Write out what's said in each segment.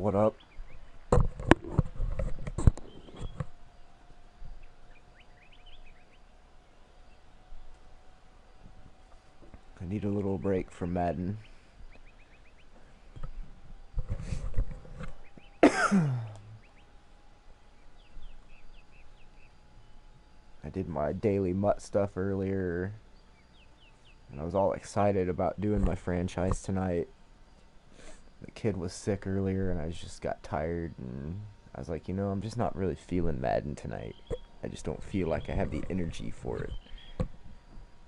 What up? I need a little break from Madden. I did my daily mutt stuff earlier, and I was all excited about doing my franchise tonight. The kid was sick earlier, and I just got tired, and I was like, I'm just not really feeling Madden tonight. I just don't feel like I have the energy for it.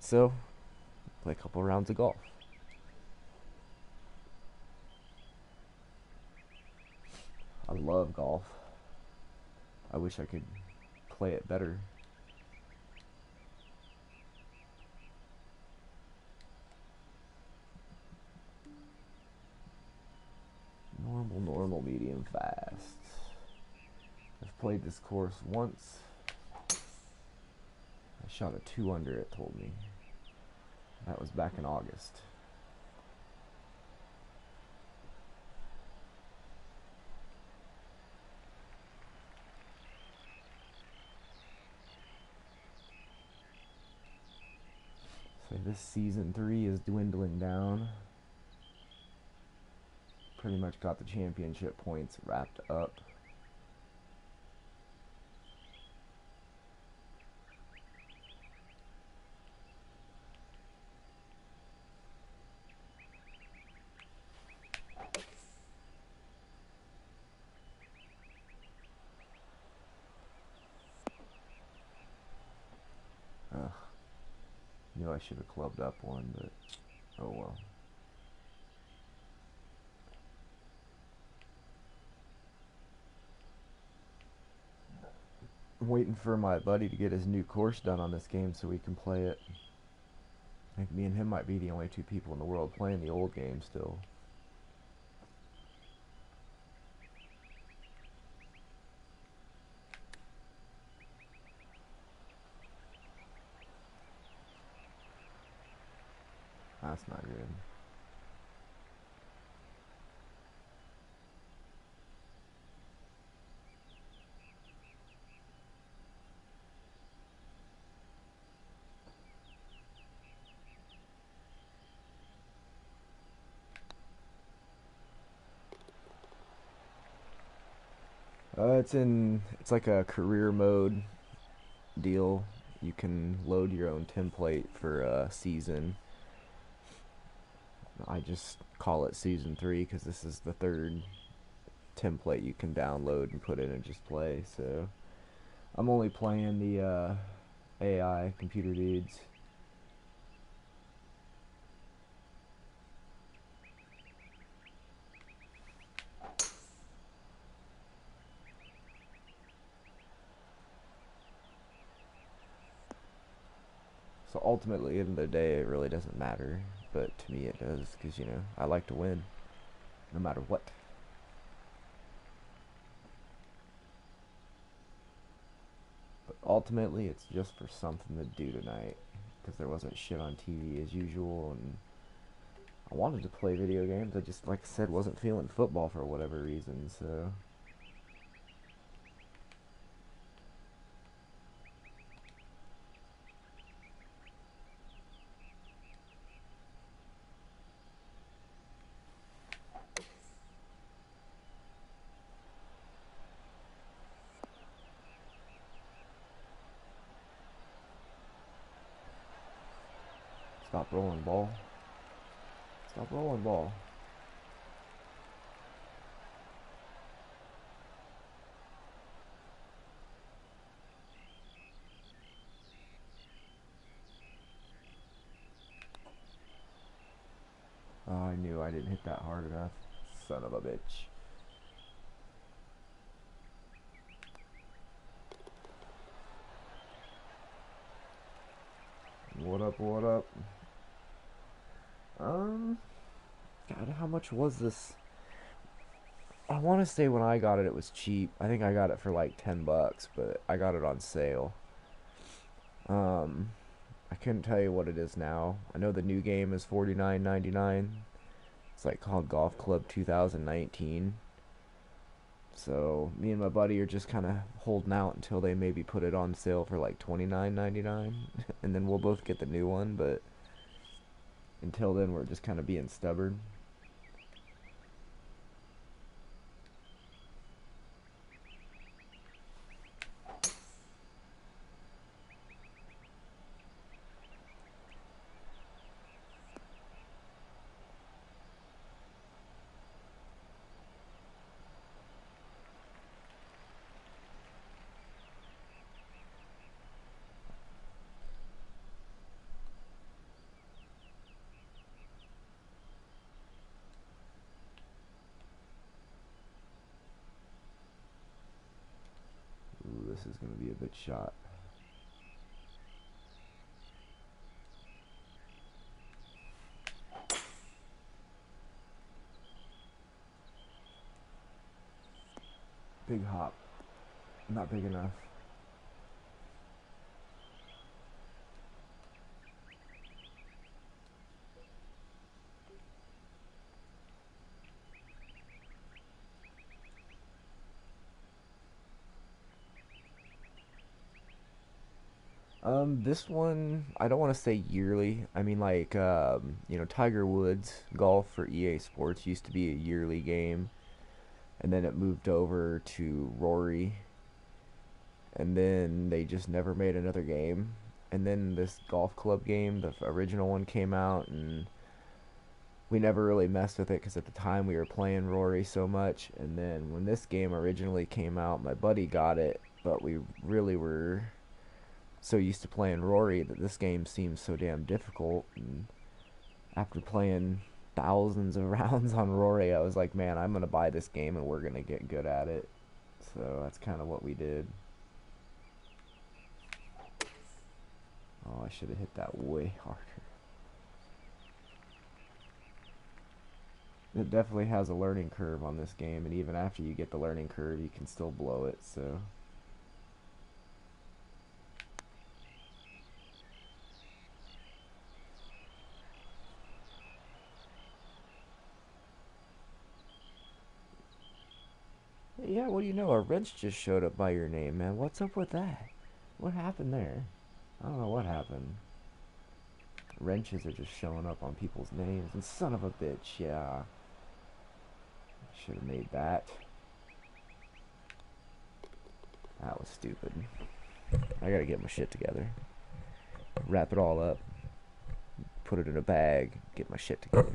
So, play a couple rounds of golf. I love golf. I wish I could play it better. Normal, medium, fast. I've played this course once. I shot a 2 under, it told me. That was back in August. So this season 3 is dwindling down. Pretty much got the championship points wrapped up. Ugh. Knew I should have clubbed up one, but oh well. I'm waiting for my buddy to get his new course done on this game so we can play it. I think me and him might be the only two people in the world playing the old game still. That's not good. It's like a career mode deal. You can load your own template for a season. I just call it season 3 because this is the third template you can download and put in and just play. So I'm only playing the AI computer dudes. So ultimately, in the day, it really doesn't matter. But to me, it does because I like to win, no matter what. But ultimately, it's just for something to do tonight because there wasn't shit on TV as usual, and I wanted to play video games. I just, like I said, wasn't feeling football for whatever reason. So stop rolling ball. Stop rolling ball. Oh, I knew I didn't hit that hard enough. Son of a bitch. What up, what up? God, how much was this? I want to say when I got it, it was cheap. I think I got it for like $10, but I got it on sale. Um, I couldn't tell you what it is now. I know the new game is $49.99. It's like called Golf Club 2019. So me and my buddy are just kind of holding out until they maybe put it on sale for like $29.99, and then we'll both get the new one. But until then, we're just kind of being stubborn. Ooh, this is going to be a big shot. Big hop. Not big enough. This one, I don't want to say yearly. I mean, like, Tiger Woods golf for EA Sports used to be a yearly game, and then it moved over to Rory, and then they just never made another game. And then this golf club game, the original one came out, and we never really messed with it because at the time we were playing Rory so much. And then when this game originally came out, my buddy got it, but we really were so used to playing Rory that this game seems so damn difficult. And after playing thousands of rounds on Rory, I was like, man, I'm gonna buy this game and we're gonna get good at it. So that's kind of what we did. Oh, I should have hit that way harder. It definitely has a learning curve on this game, and even after you get the learning curve, you can still blow it, so. Yeah, what do you know? A wrench just showed up by your name, man. What's up with that? What happened there? I don't know what happened. Wrenches are just showing up on people's names, and son of a bitch, yeah. Should have made that. That was stupid. I gotta get my shit together. Wrap it all up. Put it in a bag. Get my shit together.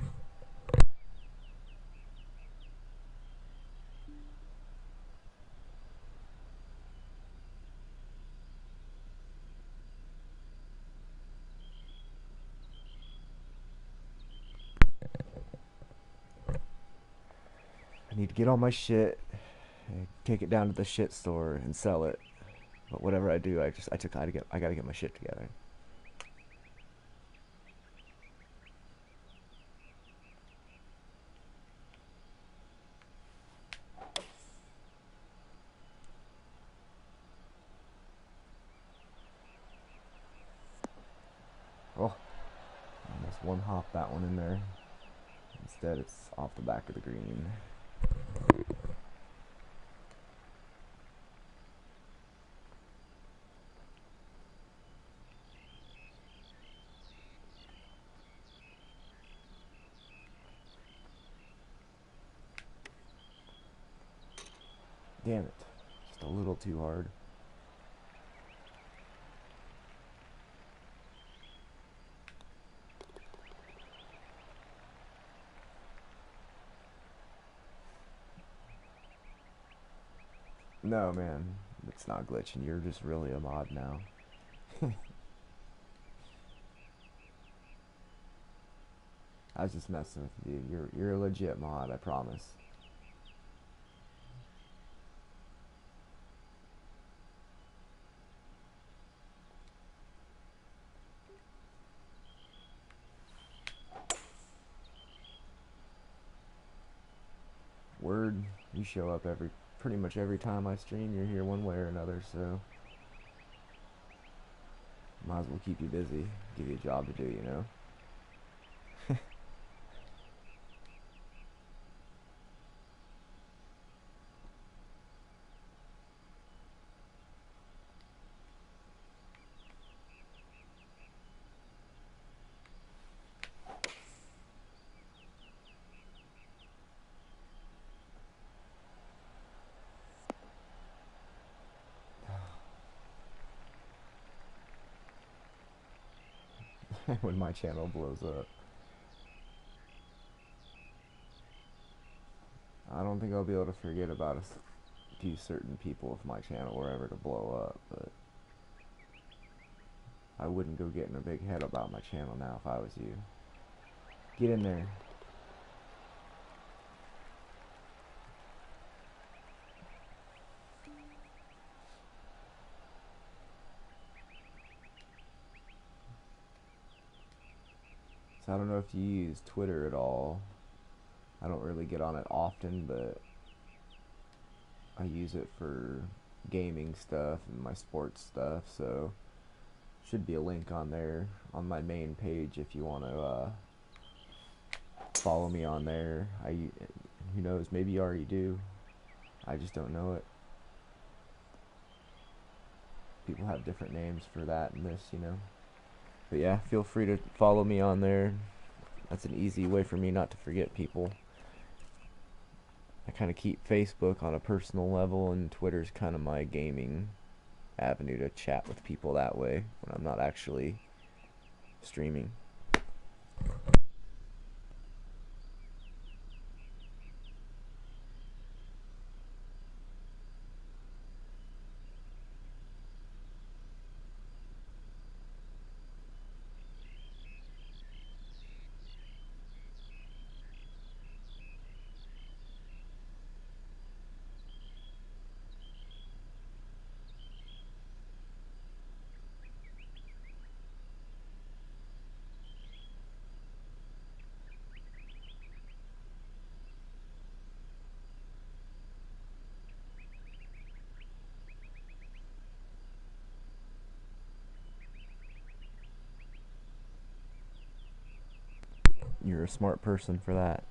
I need to get all my shit, take it down to the shit store and sell it. But whatever I do, I gotta get my shit together. Oh, almost one hop that one in there. Instead, it's off the back of the green. Damn it. Just a little too hard. No, man. It's not glitching. You're just really a mod now. I was just messing with you. You're a legit mod, I promise. Word, you show up pretty much every time I stream. You're here one way or another, so might as well keep you busy. Give you a job to do, you know? when my channel blows up. I don't think I'll be able to forget about a few certain people if my channel were ever to blow up, but I wouldn't go getting a big head about my channel now if I was you. Get in there. So I don't know if you use Twitter at all. I don't really get on it often, but I use it for gaming stuff and my sports stuff, so should be a link on there on my main page if you want to follow me on there. Who knows, maybe you already do. I just don't know it. People have different names for that and this, you know. But yeah, feel free to follow me on there. That's an easy way for me not to forget people. I kind of keep Facebook on a personal level, and Twitter's kind of my gaming avenue to chat with people that way when I'm not actually streaming. You're a smart person for that.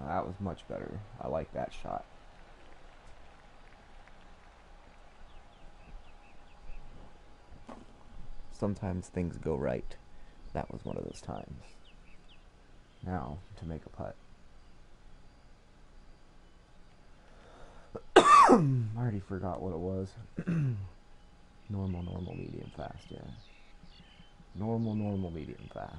That was much better. I like that shot. Sometimes things go right. That was one of those times. Now, to make a putt. I already forgot what it was. Normal, medium, fast, yeah. Normal, medium, fast.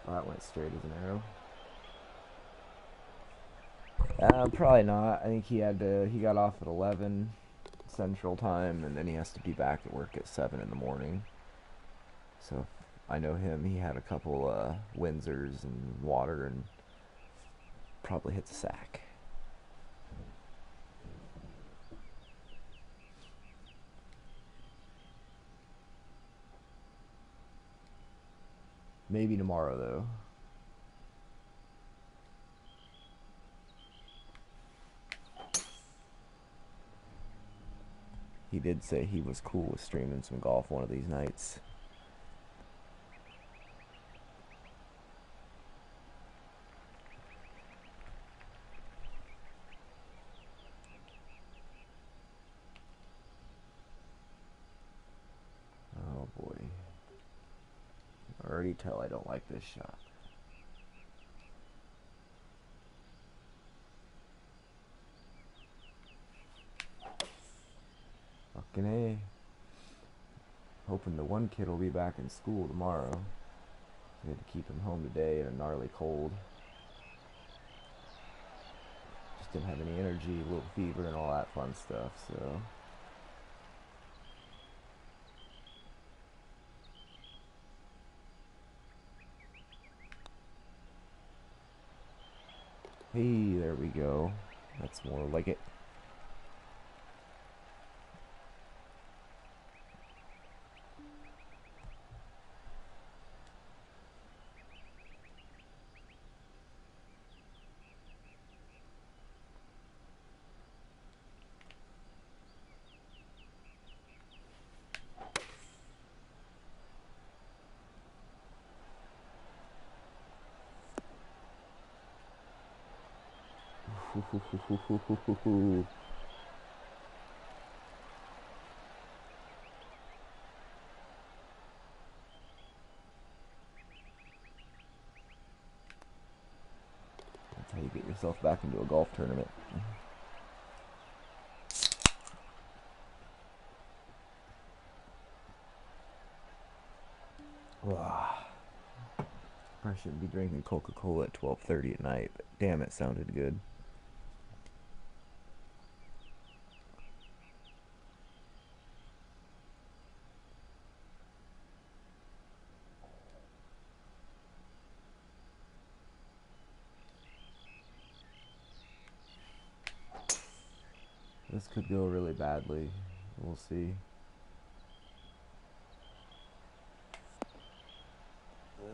Oh, that went straight as an arrow. Probably not. I think he got off at 11 Central Time, and then he has to be back at work at 7 in the morning. So, I know him. He had a couple Windsors and water, and probably hits a sack. Maybe tomorrow, though. He did say he was cool with streaming some golf one of these nights. Oh boy. I already tell I don't like this shot. Fucking A. Hoping the one kid will be back in school tomorrow. We had to keep him home today in a gnarly cold. Just didn't have any energy, a little fever and all that fun stuff, so. Hey, there we go. That's more like it. That's how you get yourself back into a golf tournament. I shouldn't be drinking Coca-Cola at 12:30 at night, but damn, it sounded good. This could go really badly. We'll see.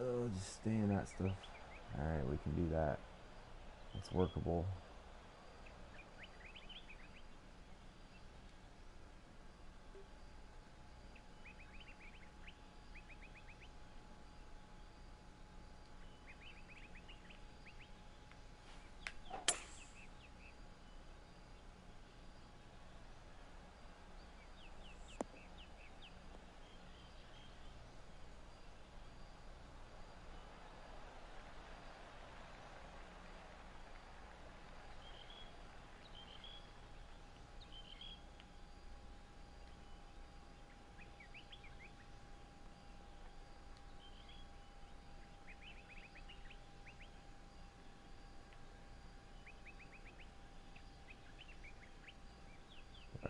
Oh, just stay in that stuff. Alright, we can do that. It's workable.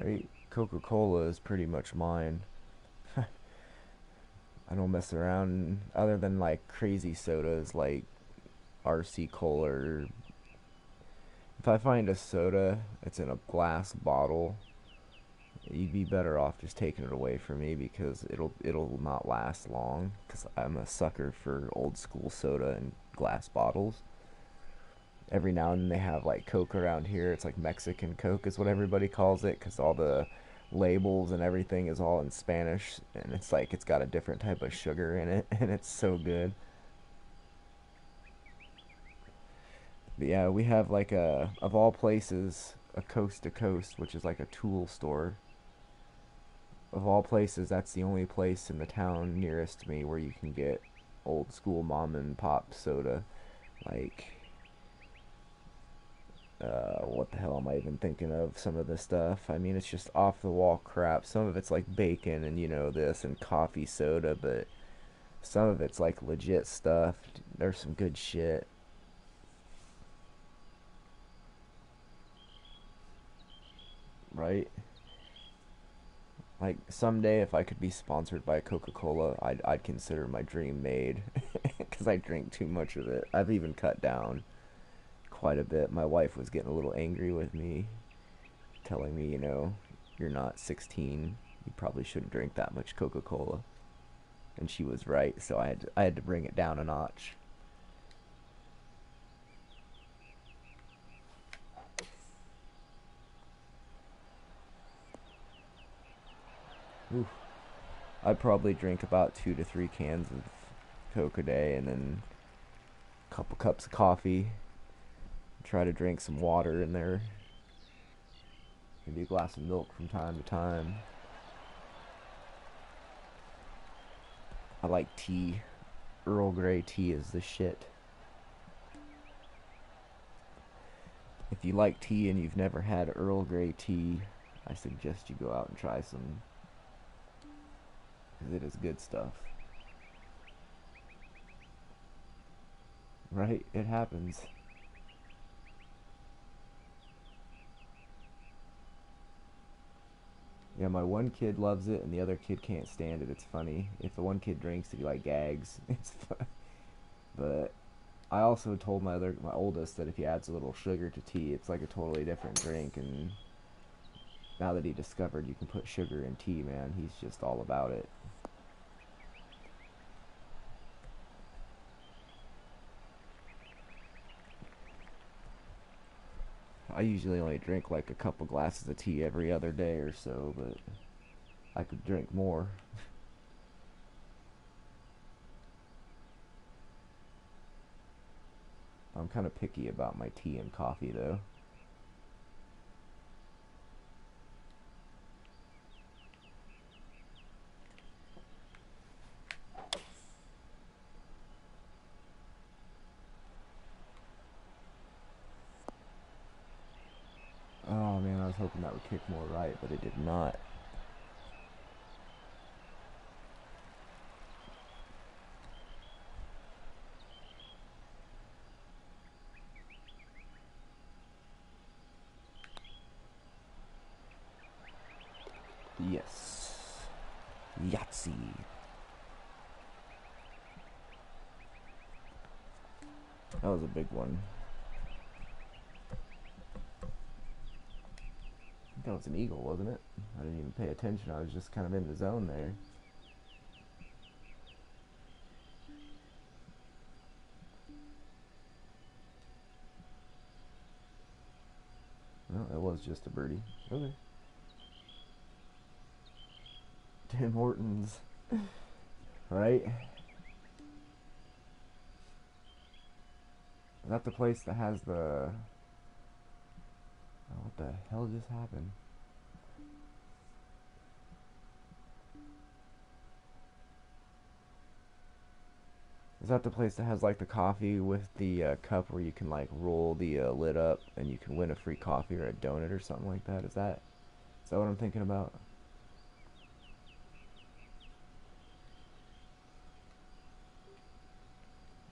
Right? Coca-Cola is pretty much mine. I don't mess around other than like crazy sodas like RC Cola, or if I find a soda that's in a glass bottle, you'd be better off just taking it away from me because it'll not last long because I'm a sucker for old school soda in glass bottles. Every now and then they have like Coke around here. It's like Mexican Coke is what everybody calls it because all the labels and everything is all in Spanish, and it's like it's got a different type of sugar in it, and it's so good. But yeah, we have like a, of all places, a Coast to Coast, which is like a tool store. Of all places, that's the only place in the town nearest to me where you can get old school mom and pop soda. Like, what the hell am I even thinking of? Some of this stuff. I mean, it's just off the wall crap. Some of it's like bacon and this and coffee soda, but some of it's like legit stuff. There's some good shit, right? Like someday, if I could be sponsored by Coca-Cola, I'd consider my dream made, because I drink too much of it. I've even cut down quite a bit. My wife was getting a little angry with me, telling me, you're not 16. You probably shouldn't drink that much Coca-Cola. And she was right, so I had to bring it down a notch. Oof. I probably drink about 2 to 3 cans of Coke a day, and then a couple cups of coffee. Try to drink some water in there. Maybe a glass of milk from time to time. I like tea. Earl Grey tea is the shit. If you like tea and you've never had Earl Grey tea, I suggest you go out and try some, because it is good stuff. Right? It happens. Yeah, my one kid loves it and the other kid can't stand it. It's funny. If the one kid drinks it, he like gags. It's fun. But I also told my oldest that if he adds a little sugar to tea, it's like a totally different drink. And now that he discovered you can put sugar in tea, man, he's just all about it. I usually only drink like a couple glasses of tea every other day or so, but I could drink more. I'm kind of picky about my tea and coffee though. hoping that would kick more right, but it did not. Yes. Yahtzee. That was a big one. That was an eagle, wasn't it? I didn't even pay attention. I was just kind of in the zone there. Well, it was just a birdie. Okay. Tim Hortons. Right? Is that the place that has the... Oh, what the hell just happened? Is that the place that has like the coffee with the cup where you can like roll the lid up and you can win a free coffee or a donut or something like that? Is that what I'm thinking about?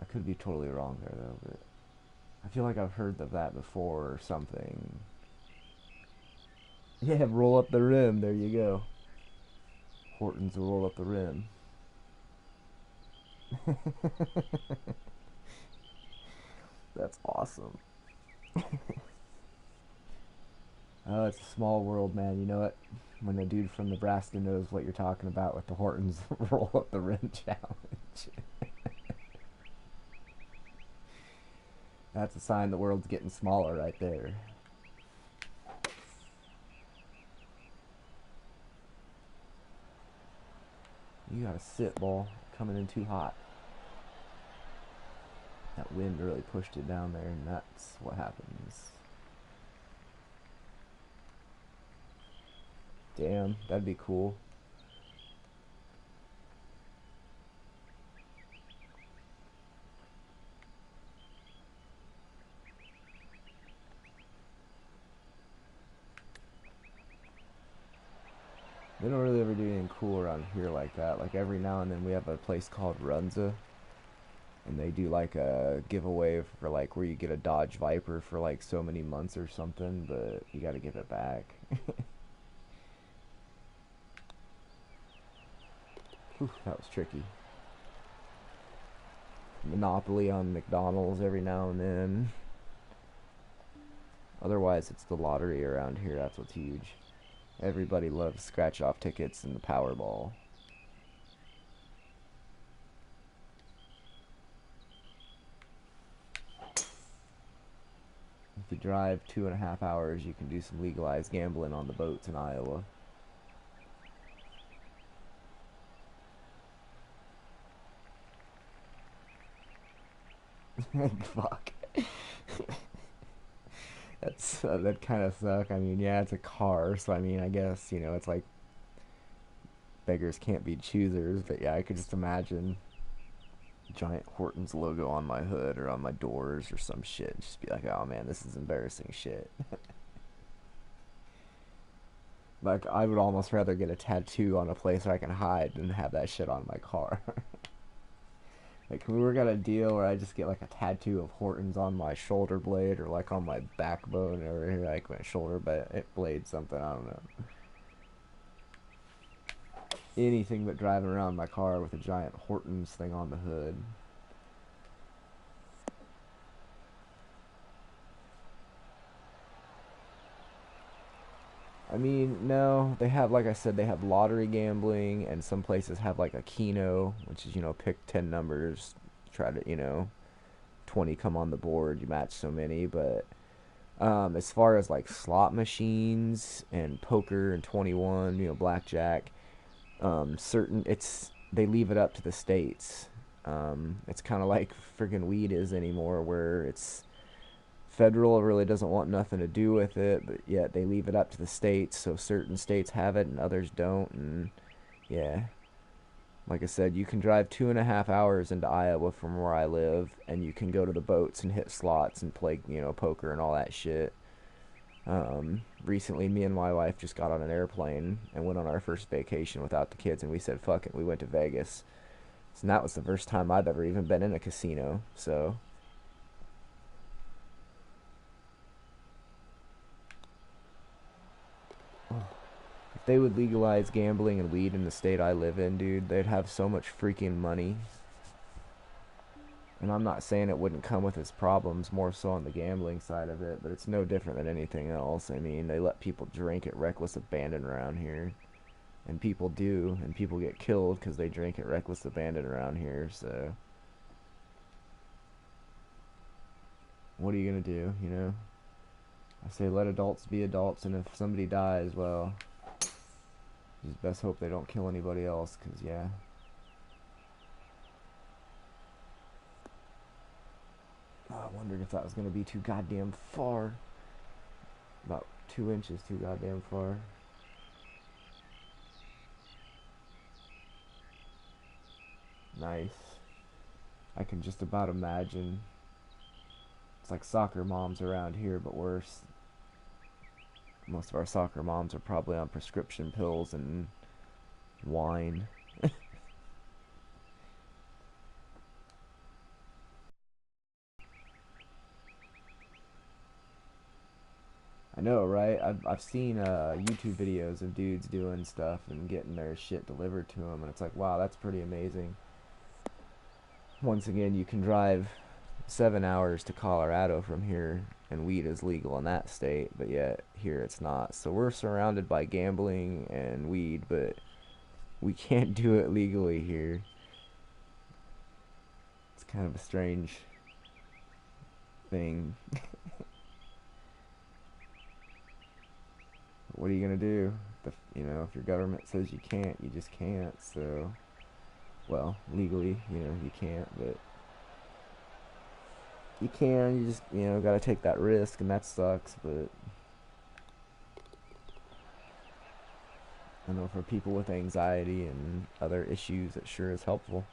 I could be totally wrong there though, but I feel like I've heard of that before or something. Yeah, roll up the rim. There you go. Hortons will roll up the rim. That's awesome. Oh, it's a small world, man. You know what? When the dude from Nebraska knows what you're talking about with the Hortons roll up the rim challenge. That's a sign the world's getting smaller right there. You gotta sit, ball. Coming in too hot. That wind really pushed it down there, and that's what happens. Damn, that'd be cool. They don't really ever do anything cool around here like that. Like every now and then we have a place called Runza, and they do like a giveaway for like where you get a Dodge Viper for like so many months or something, but you gotta give it back. Whew, that was tricky. Monopoly on McDonald's every now and then. Otherwise, it's the lottery around here. That's what's huge. Everybody loves scratch-off tickets and the Powerball. If you drive 2.5 hours, you can do some legalized gambling on the boats in Iowa. Fuck. That kind of suck. I mean, yeah, it's a car, so I mean, I guess it's like beggars can't be choosers. But yeah, I could just imagine giant Hortons logo on my hood or on my doors or some shit. Just be like, oh man, this is embarrassing shit. Like, I would almost rather get a tattoo on a place where I can hide than have that shit on my car. Like, we were got a deal where I just get like a tattoo of Hortons on my shoulder blade or like on my backbone or like my shoulder blade, something, I don't know. Anything but driving around my car with a giant Hortons thing on the hood. I mean, no, they have, like I said, they have lottery gambling, and some places have like a Keno, which is, pick 10 numbers, try to, 20 come on the board, you match so many, but as far as like slot machines and poker and 21, blackjack, they leave it up to the states. It's kind of like friggin' weed is anymore, where it's federal really doesn't want nothing to do with it, but yet they leave it up to the states, so certain states have it and others don't, and yeah. Like I said, you can drive 2.5 hours into Iowa from where I live, and you can go to the boats and hit slots and play, poker and all that shit. Recently, me and my wife just got on an airplane and went on our first vacation without the kids, and we said, fuck it, we went to Vegas. And that was the first time I've ever even been in a casino, so... If they would legalize gambling and weed in the state I live in, dude, they'd have so much freaking money. And I'm not saying it wouldn't come with its problems, more so on the gambling side of it, but it's no different than anything else. I mean, they let people drink at reckless abandon around here. And people do, and people get killed because they drink at reckless abandon around here, so... What are you gonna do, you know? I say let adults be adults, and if somebody dies, well... Just best hope they don't kill anybody else, because, yeah... Oh, I wondered if that was going to be too goddamn far. About 2 inches too goddamn far. Nice. I can just about imagine. It's like soccer moms around here, but worse. Most of our soccer moms are probably on prescription pills and wine. I know, right? I've seen YouTube videos of dudes doing stuff and getting their shit delivered to them, and it's like, wow, that's pretty amazing. Once again, you can drive 7 hours to Colorado from here, and weed is legal in that state, but yet here it's not. So we're surrounded by gambling and weed, but we can't do it legally here. It's kind of a strange thing. What are you gonna do? If your government says you can't, you just can't. So, well, legally, you can't, but you can. You just, gotta take that risk, and that sucks. But I know for people with anxiety and other issues, it sure is helpful.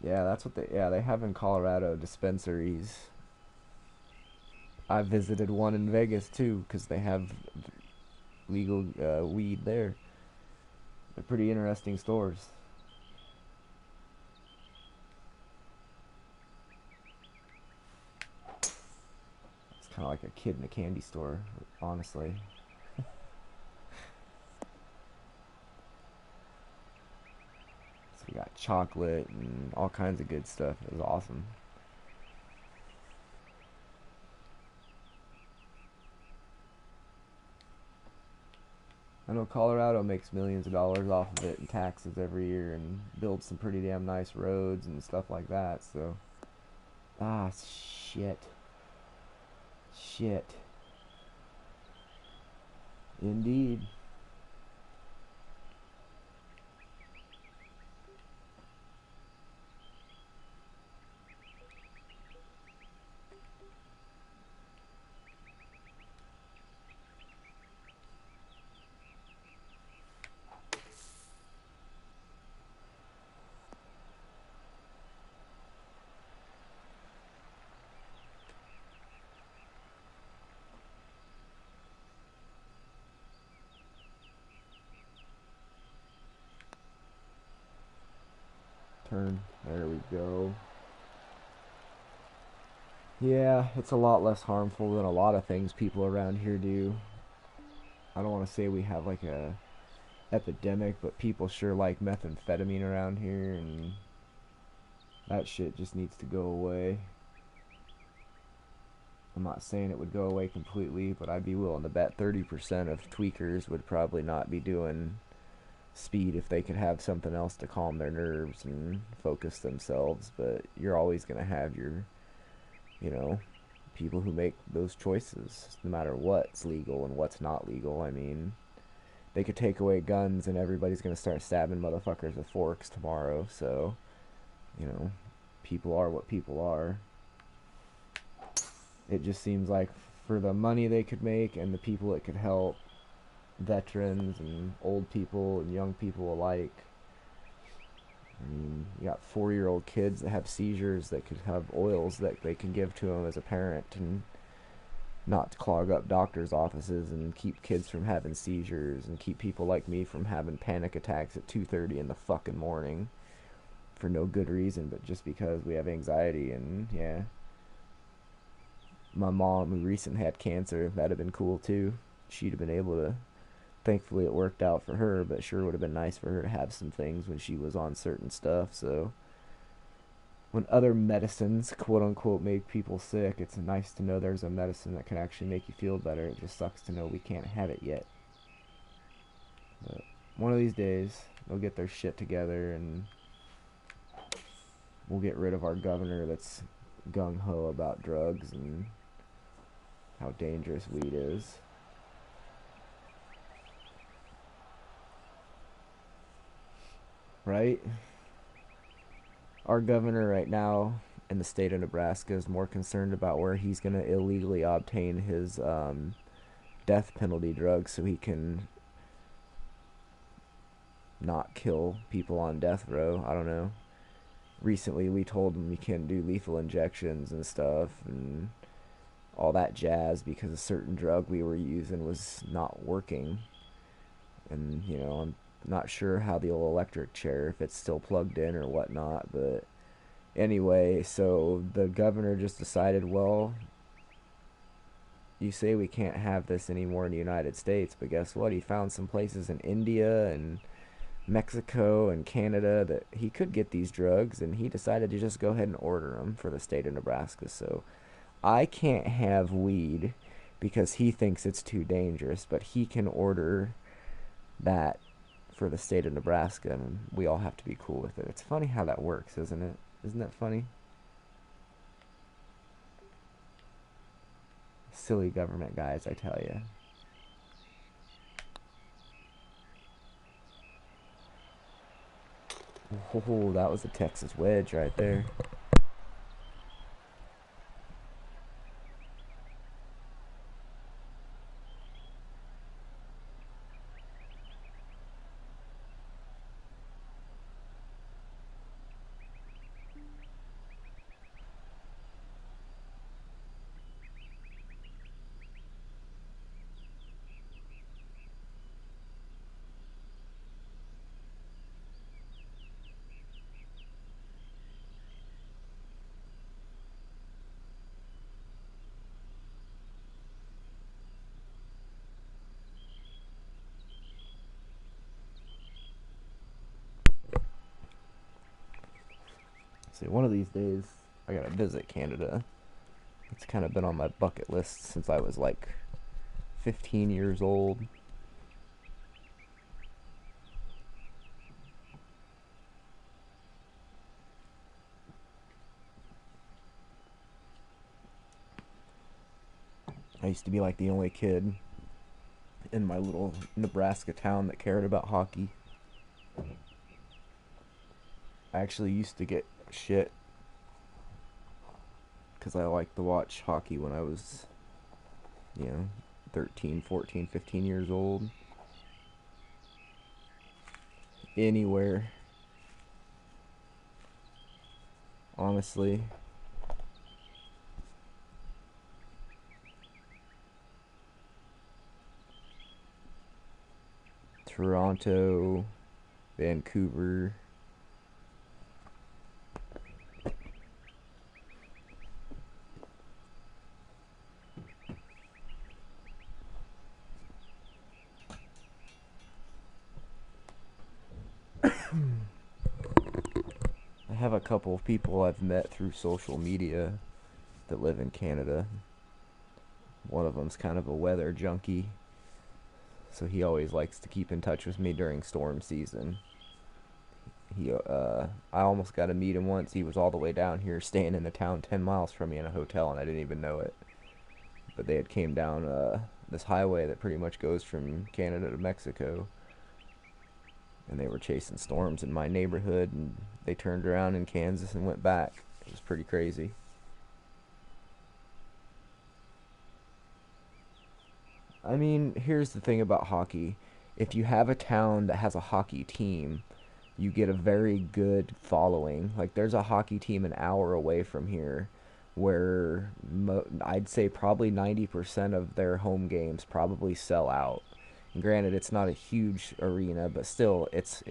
Yeah, that's what they have in Colorado, dispensaries. I visited one in Vegas too, because they have legal weed there. They're pretty interesting stores. It's kind of like a kid in a candy store, honestly. So we got chocolate and all kinds of good stuff. It was awesome. I know Colorado makes millions of dollars off of it in taxes every year and builds some pretty damn nice roads and stuff like that, so... Ah, shit. Shit. Indeed. Turn. There we go. Yeah, it's a lot less harmful than a lot of things people around here do. I don't want to say we have like a epidemic, but people sure like methamphetamine around here, and that shit just needs to go away. I'm not saying it would go away completely, but I'd be willing to bet 30% of tweakers would probably not be doing speed if they could have something else to calm their nerves and focus themselves. But you're always going to have your, you know, people who make those choices, no matter what's legal and what's not legal. I mean, they could take away guns and everybody's going to start stabbing motherfuckers with forks tomorrow. So, people are what people are. It just seems like for the money they could make and the people it could help, veterans and old people and young people alike, I mean, you got 4-year-old kids that have seizures that could have oils that they can give to them as a parent and not to clog up doctors' offices and keep kids from having seizures and keep people like me from having panic attacks at 2:30 in the fucking morning for no good reason, but just because we have anxiety. And yeah, my mom who recently had cancer, that'd have been cool too. She'd have been able to. Thankfully, it worked out for her, but sure would have been nice for her to have some things when she was on certain stuff. So when other medicines, quote unquote, make people sick, it's nice to know there's a medicine that can actually make you feel better. It just sucks to know we can't have it yet. But one of these days, they'll get their shit together and we'll get rid of our governor that's gung ho about drugs and how dangerous weed is. Right? Our governor right now in the state of Nebraska is more concerned about where he's going to illegally obtain his death penalty drugs so he can not kill people on death row. I don't know. Recently, we told him we can't do lethal injections and stuff and all that jazz because a certain drug we were using was not working. And, you know, I'm not sure how the old electric chair, if it's still plugged in or whatnot, but anyway, so the governor just decided, well, you say we can't have this anymore in the United States, but guess what? He found some places in India and Mexico and Canada that he could get these drugs, and he decided to just go ahead and order them for the state of Nebraska. So I can't have weed because he thinks it's too dangerous, but he can order that for the state of Nebraska, and we all have to be cool with it. It's funny how that works, isn't it? Isn't that funny? Silly government guys, I tell you. Oh, that was a Texas wedge right there. See, one of these days, I gotta visit Canada. It's kind of been on my bucket list since I was like 15 years old. I used to be like the only kid in my little Nebraska town that cared about hockey. I actually used to get shit because I liked to watch hockey when I was, you know, 13, 14, 15 years old. Anywhere. Honestly. Toronto, Vancouver. I have a couple of people I've met through social media that live in Canada. One of them's kind of a weather junkie, so he always likes to keep in touch with me during storm season. I almost got to meet him once. He was all the way down here, staying in the town 10 miles from me in a hotel, and I didn't even know it. But they had came down this highway that pretty much goes from Canada to Mexico, and they were chasing storms in my neighborhood, and they turned around in Kansas and went back. It was pretty crazy. I mean, here's the thing about hockey. If you have a town that has a hockey team, you get a very good following. Like there's a hockey team an hour away from here where I'd say probably 90% of their home games probably sell out. And granted, it's not a huge arena, but still, it's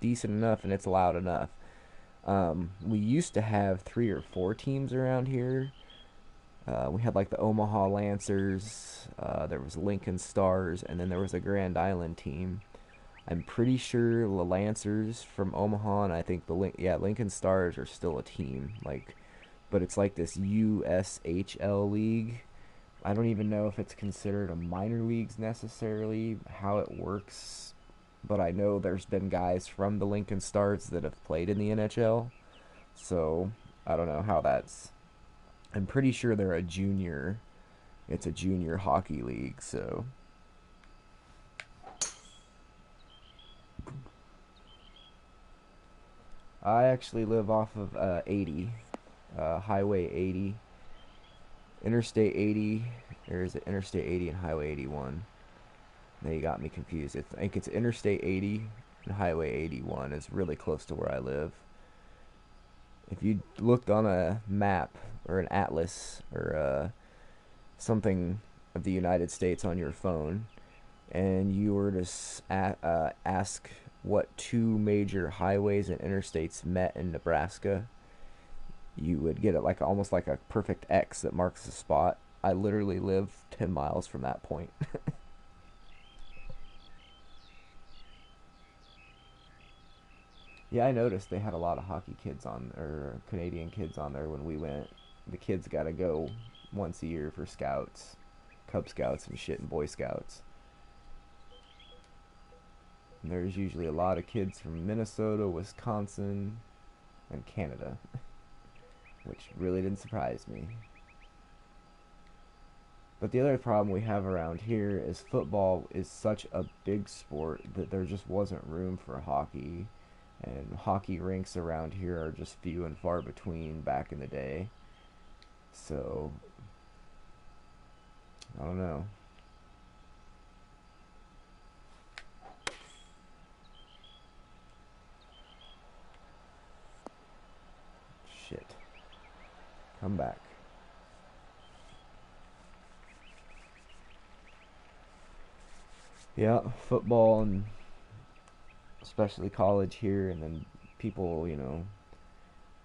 decent enough and it's loud enough. We used to have 3 or 4 teams around here. We had like the Omaha Lancers, there was Lincoln Stars, and then there was a Grand Island team. I'm pretty sure the Lancers from Omaha and I think Lincoln Stars are still a team. Like, but it's like this USHL league. I don't even know if it's considered a minor leagues necessarily, how it works, but I know there's been guys from the Lincoln Stars that have played in the NHL. So I don't know how that's. I'm pretty sure they're a junior. It's a junior hockey league. So I actually live off of 80, Highway 80, Interstate 80, or is it Interstate 80 and Highway 81? Now you got me confused. I think it's Interstate 80 and Highway 81 is really close to where I live. If you looked on a map or an atlas or something of the United States on your phone, and you were to ask what 2 major highways and interstates met in Nebraska, you would get it like almost like a perfect X that marks the spot. I literally live 10 miles from that point. Yeah, I noticed they had a lot of hockey kids on, or Canadian kids on there when we went. The kids got to go once a year for scouts, Cub Scouts and shit, and Boy Scouts. And there's usually a lot of kids from Minnesota, Wisconsin, and Canada, which really didn't surprise me. But the other problem we have around here is football is such a big sport that there just wasn't room for hockey. And hockey rinks around here are just few and far between back in the day. So, I don't know. Shit. Come back. Yeah, football and especially college here, and then people,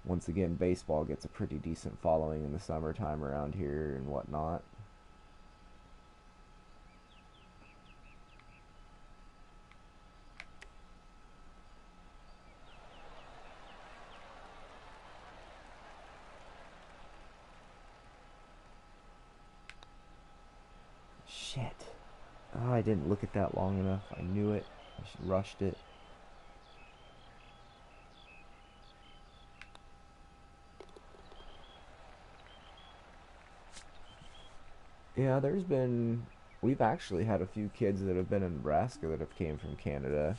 once again, baseball gets a pretty decent following in the summertime around here and whatnot. Shit. Oh, I didn't look at that long enough. I knew it. I just rushed it. Yeah, we've actually had a few kids that have been in Nebraska that have came from Canada.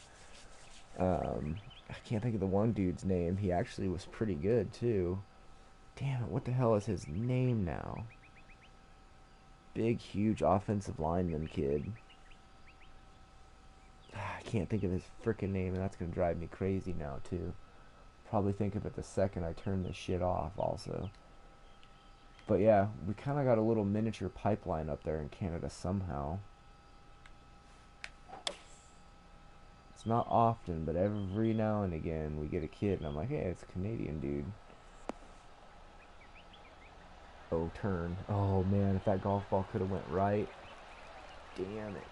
I can't think of the one dude's name. He actually was pretty good too. Damn it, what the hell is his name now? Big, huge offensive lineman kid. I can't think of his freaking name, and that's gonna drive me crazy now too. Probably think of it the second I turn this shit off, also. But yeah, we kind of got a little miniature pipeline up there in Canada somehow. It's not often, but every now and again we get a kid, and I'm like, hey, it's a Canadian dude. Oh, turn. Oh man, if that golf ball could have went right. Damn it.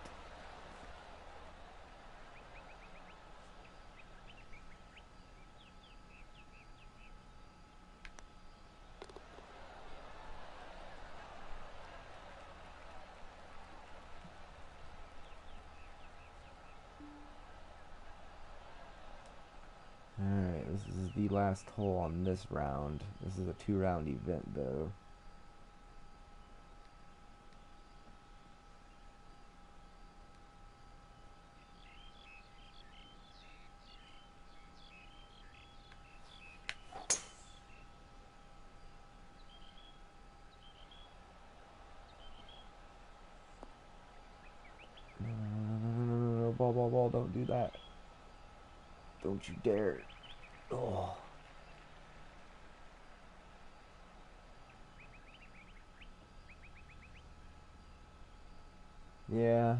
Alright, this is the last hole on this round. This is a 2-round event, though. No, no, no, no, no, no, no, ball, ball, ball, don't do that. Don't you dare. Oh. Yeah,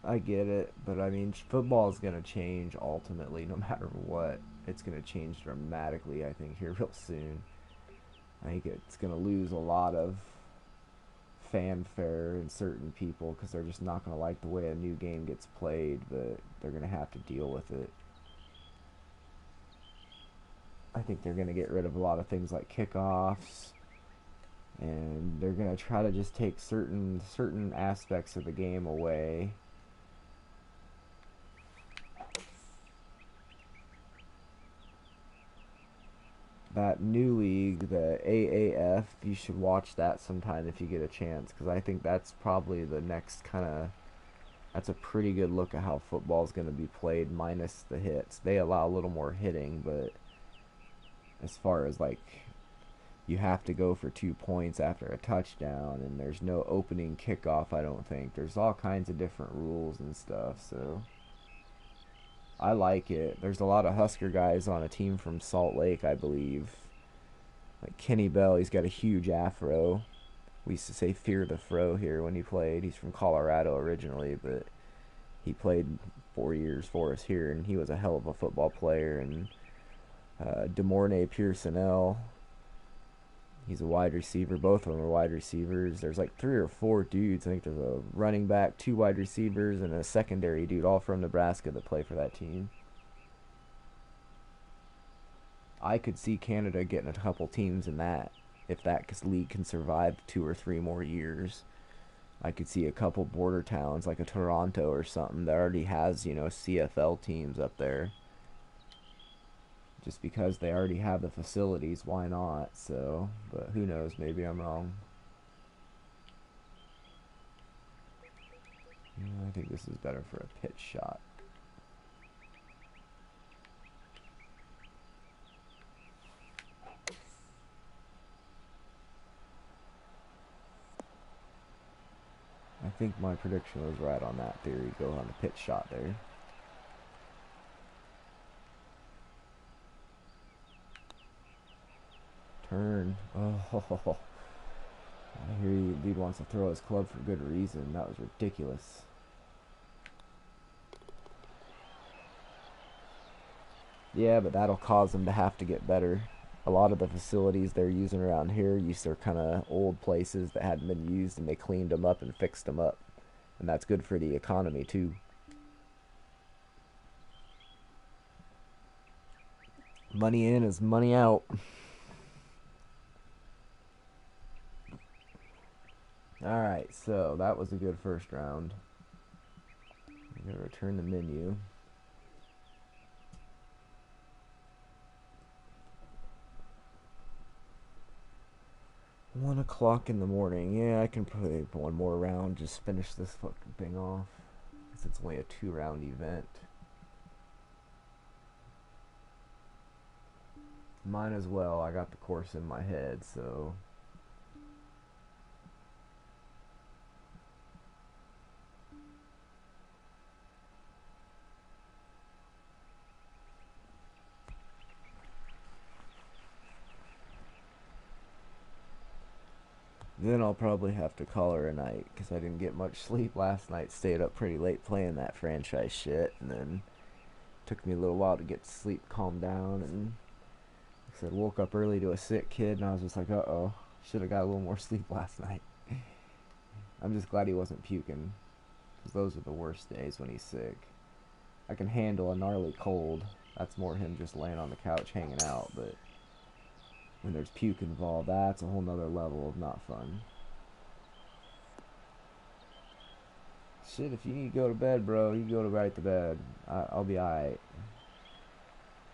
I get it, but I mean, football is going to change ultimately no matter what. It's going to change dramatically, I think, here real soon. I think it's going to lose a lot of fanfare in certain people because they're just not going to like the way a new game gets played, but they're going to have to deal with it. I think they're going to get rid of a lot of things like kickoffs, and they're going to try to just take certain aspects of the game away. That new league, the AAF, you should watch that sometime if you get a chance, because I think that's probably the next kind of, that's a pretty good look at how football's going to be played minus the hits. They allow a little more hitting, but as far as like, you have to go for 2 points after a touchdown, and there's no opening kickoff, I don't think. There's all kinds of different rules and stuff, so I like it. There's a lot of Husker guys on a team from Salt Lake, I believe. Like Kenny Bell, he's got a huge afro. We used to say fear the fro here when he played. He's from Colorado originally, but he played 4 years for us here, and he was a hell of a football player. And DeMornay Pearsonell, he's a wide receiver. Both of them are wide receivers. There's like 3 or 4 dudes. I think there's a running back, 2 wide receivers, and a secondary dude, all from Nebraska, that play for that team. I could see Canada getting a couple teams in that. If that league can survive 2 or 3 more years, I could see a couple border towns like a Toronto or something that already has, CFL teams up there. Just because they already have the facilities, why not? So, but who knows? Maybe I'm wrong. Yeah, I think this is better for a pitch shot. I think my prediction was right on that theory. Go on the pitch shot there. Turn. Oh, I hear you. Dude wants to throw his club for good reason. That was ridiculous. Yeah, but that'll cause them to have to get better. A lot of the facilities they're using around here used to kind of old places that hadn't been used, and they cleaned them up and fixed them up. And that's good for the economy, too. Money in is money out. Alright, so that was a good first round. I'm going to return the menu. 1 o'clock in the morning. Yeah, I can play one more round. Just finish this fucking thing off. Because it's only a 2-round event. Might as well. I got the course in my head, so... Then I'll probably have to call her a night, because I didn't get much sleep last night. Stayed up pretty late playing that franchise shit, and then took me a little while to get to sleep, calm down, and like I said, woke up early to a sick kid, and I was just like, uh-oh, should have got a little more sleep last night. I'm just glad he wasn't puking, because those are the worst days when he's sick. I can handle a gnarly cold. That's more him just laying on the couch hanging out, but when there's puke involved, that's a whole nother level of not fun. Shit, if you need to go to bed, bro, you go right to bed. I'll be alright.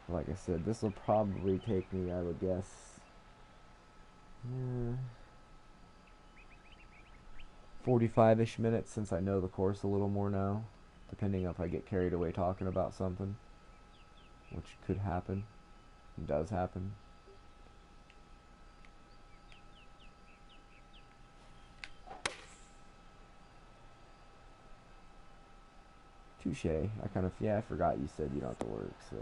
Like I said, this will probably take me, I would guess, 45-ish minutes, since I know the course a little more now. Depending if I get carried away talking about something, which could happen, and does happen. touche. I forgot you said you don't have to work, so.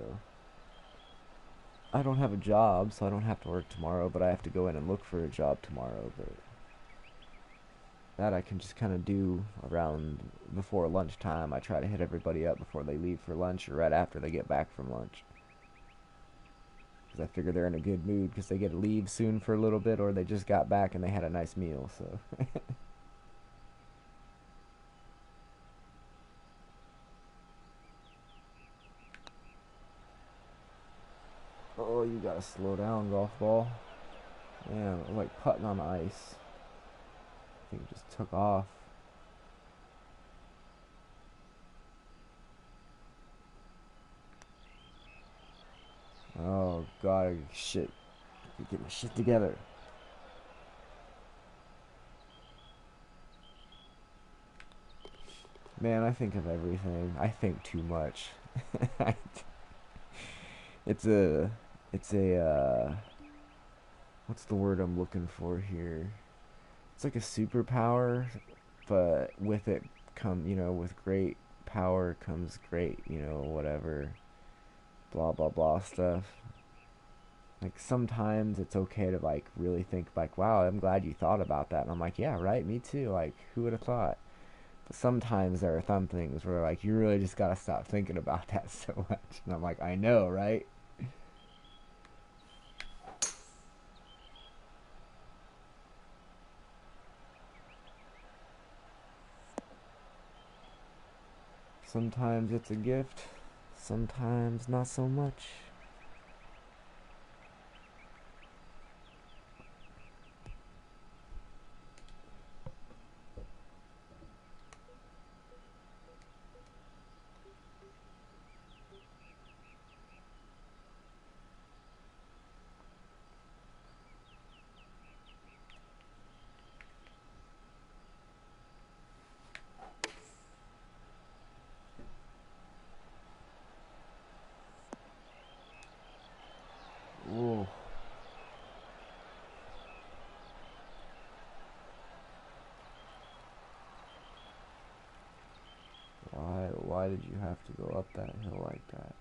I don't have a job, so I don't have to work tomorrow, but I have to go in and look for a job tomorrow, but that I can just kind of do around before lunchtime. I try to hit everybody up before they leave for lunch or right after they get back from lunch. Because I figure they're in a good mood because they get to leave soon for a little bit or they just got back and they had a nice meal, so. Oh, you gotta slow down, golf ball. Man, it was like putting on ice. I think it just took off. Oh god, shit. Get my shit together. Man, I think of everything. I think too much. it's a, it's a, what's the word I'm looking for here? It's like a superpower, but with it with great power comes great, whatever, blah blah blah stuff. Like sometimes it's okay to like really think like, wow, I'm glad you thought about that, and I'm like, yeah, right, me too. Like, who would have thought? But sometimes there are some things where like you really just gotta stop thinking about that so much, and I'm like, I know, right? Sometimes it's a gift, sometimes not so much. Whoa. Why did you have to go up that hill like that?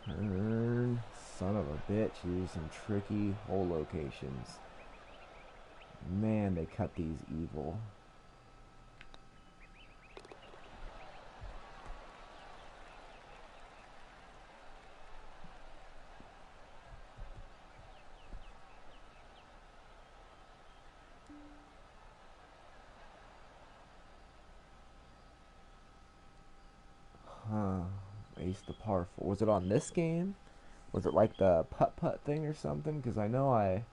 Turn. Son of a bitch. Use some tricky hole locations. Man, they cut these evil. Huh. Ace the par 4. Was it on this game? Was it like the putt-putt thing or something? Because I know I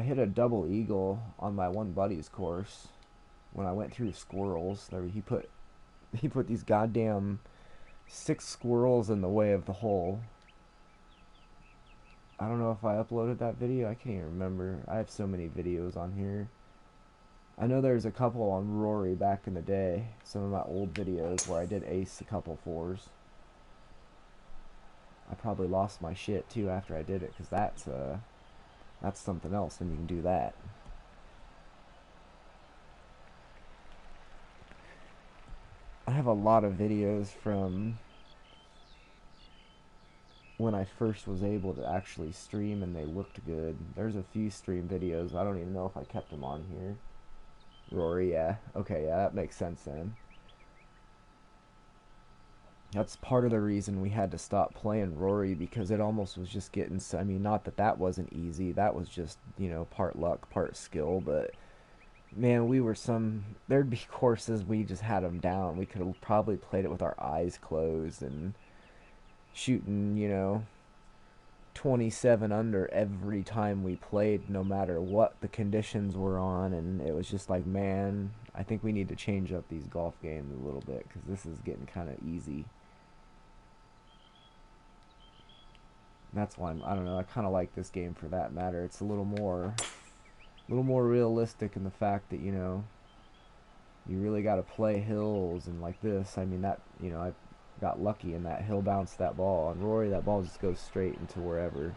hit a double eagle on my one buddy's course when I went through squirrels. He put these goddamn 6 squirrels in the way of the hole. I don't know if I uploaded that video. I can't even remember. I have so many videos on here. I know there's a couple on Rory back in the day. Some of my old videos where I did ace a couple fours. I probably lost my shit too after I did it, because that's something else when you can do that. I have a lot of videos from when I first was able to actually stream and they looked good. There's a few stream videos. I don't even know if I kept them on here. Rory, yeah. Okay, yeah, that makes sense then. That's part of the reason we had to stop playing Rory, because it almost was just getting, I mean, not that that wasn't easy. That was just, part luck, part skill, but man, there'd be courses we just had them down. We could have probably played it with our eyes closed and shooting, 27 under every time we played, no matter what the conditions were on. And it was just like, man, I think we need to change up these golf games a little bit, because this is getting kind of easy. That's why I don't know, I kind of like this game for that matter. It's a little more realistic in the fact that, you really got to play hills and like this. I mean, that, I got lucky in that hill bounced that ball. And Rory, that ball just goes straight into wherever.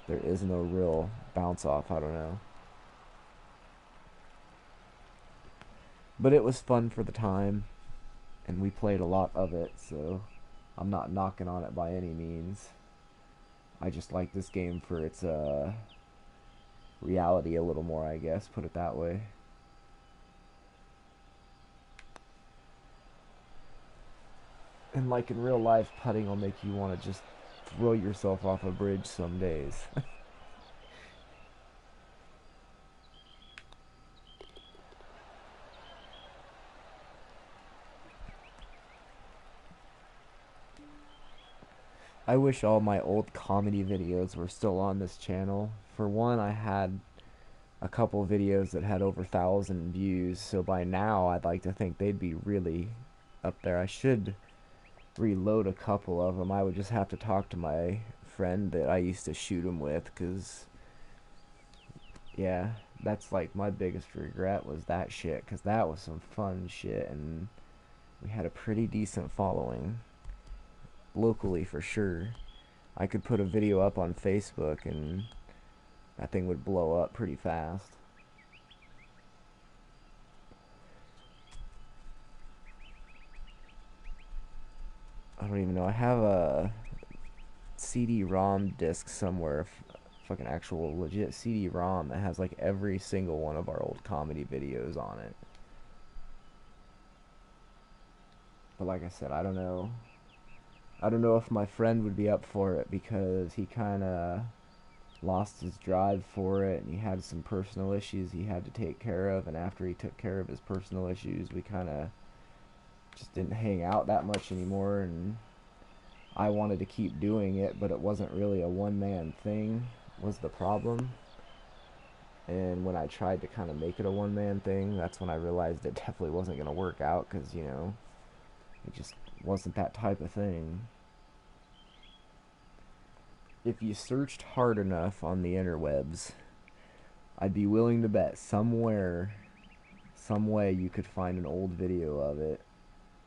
There is no real bounce off. I don't know. But it was fun for the time, and we played a lot of it, so I'm not knocking on it by any means. I just like this game for its reality a little more, I guess, put it that way. And like in real life, putting will make you want to just throw yourself off a bridge some days. I wish all my old comedy videos were still on this channel. For one, I had a couple videos that had over 1,000 views, so by now I'd like to think they'd be really up there. I should reload a couple of them. I would just have to talk to my friend that I used to shoot them with, because, yeah, that's like my biggest regret was that shit, because that was some fun shit, and we had a pretty decent following. Locally, for sure. I could put a video up on Facebook and that thing would blow up pretty fast. I don't even know. I have a CD-ROM disc somewhere, fucking actual legit CD-ROM that has like every single one of our old comedy videos on it. But like I said, I don't know. I don't know if my friend would be up for it, because he kind of lost his drive for it, and he had some personal issues he had to take care of, and after he took care of his personal issues, we kind of just didn't hang out that much anymore, and I wanted to keep doing it, but it wasn't really a one-man thing was the problem. And when I tried to kind of make it a one-man thing, that's when I realized it definitely wasn't going to work out, because, it just wasn't that type of thing. If you searched hard enough on the interwebs, I'd be willing to bet somewhere, some way you could find an old video of it,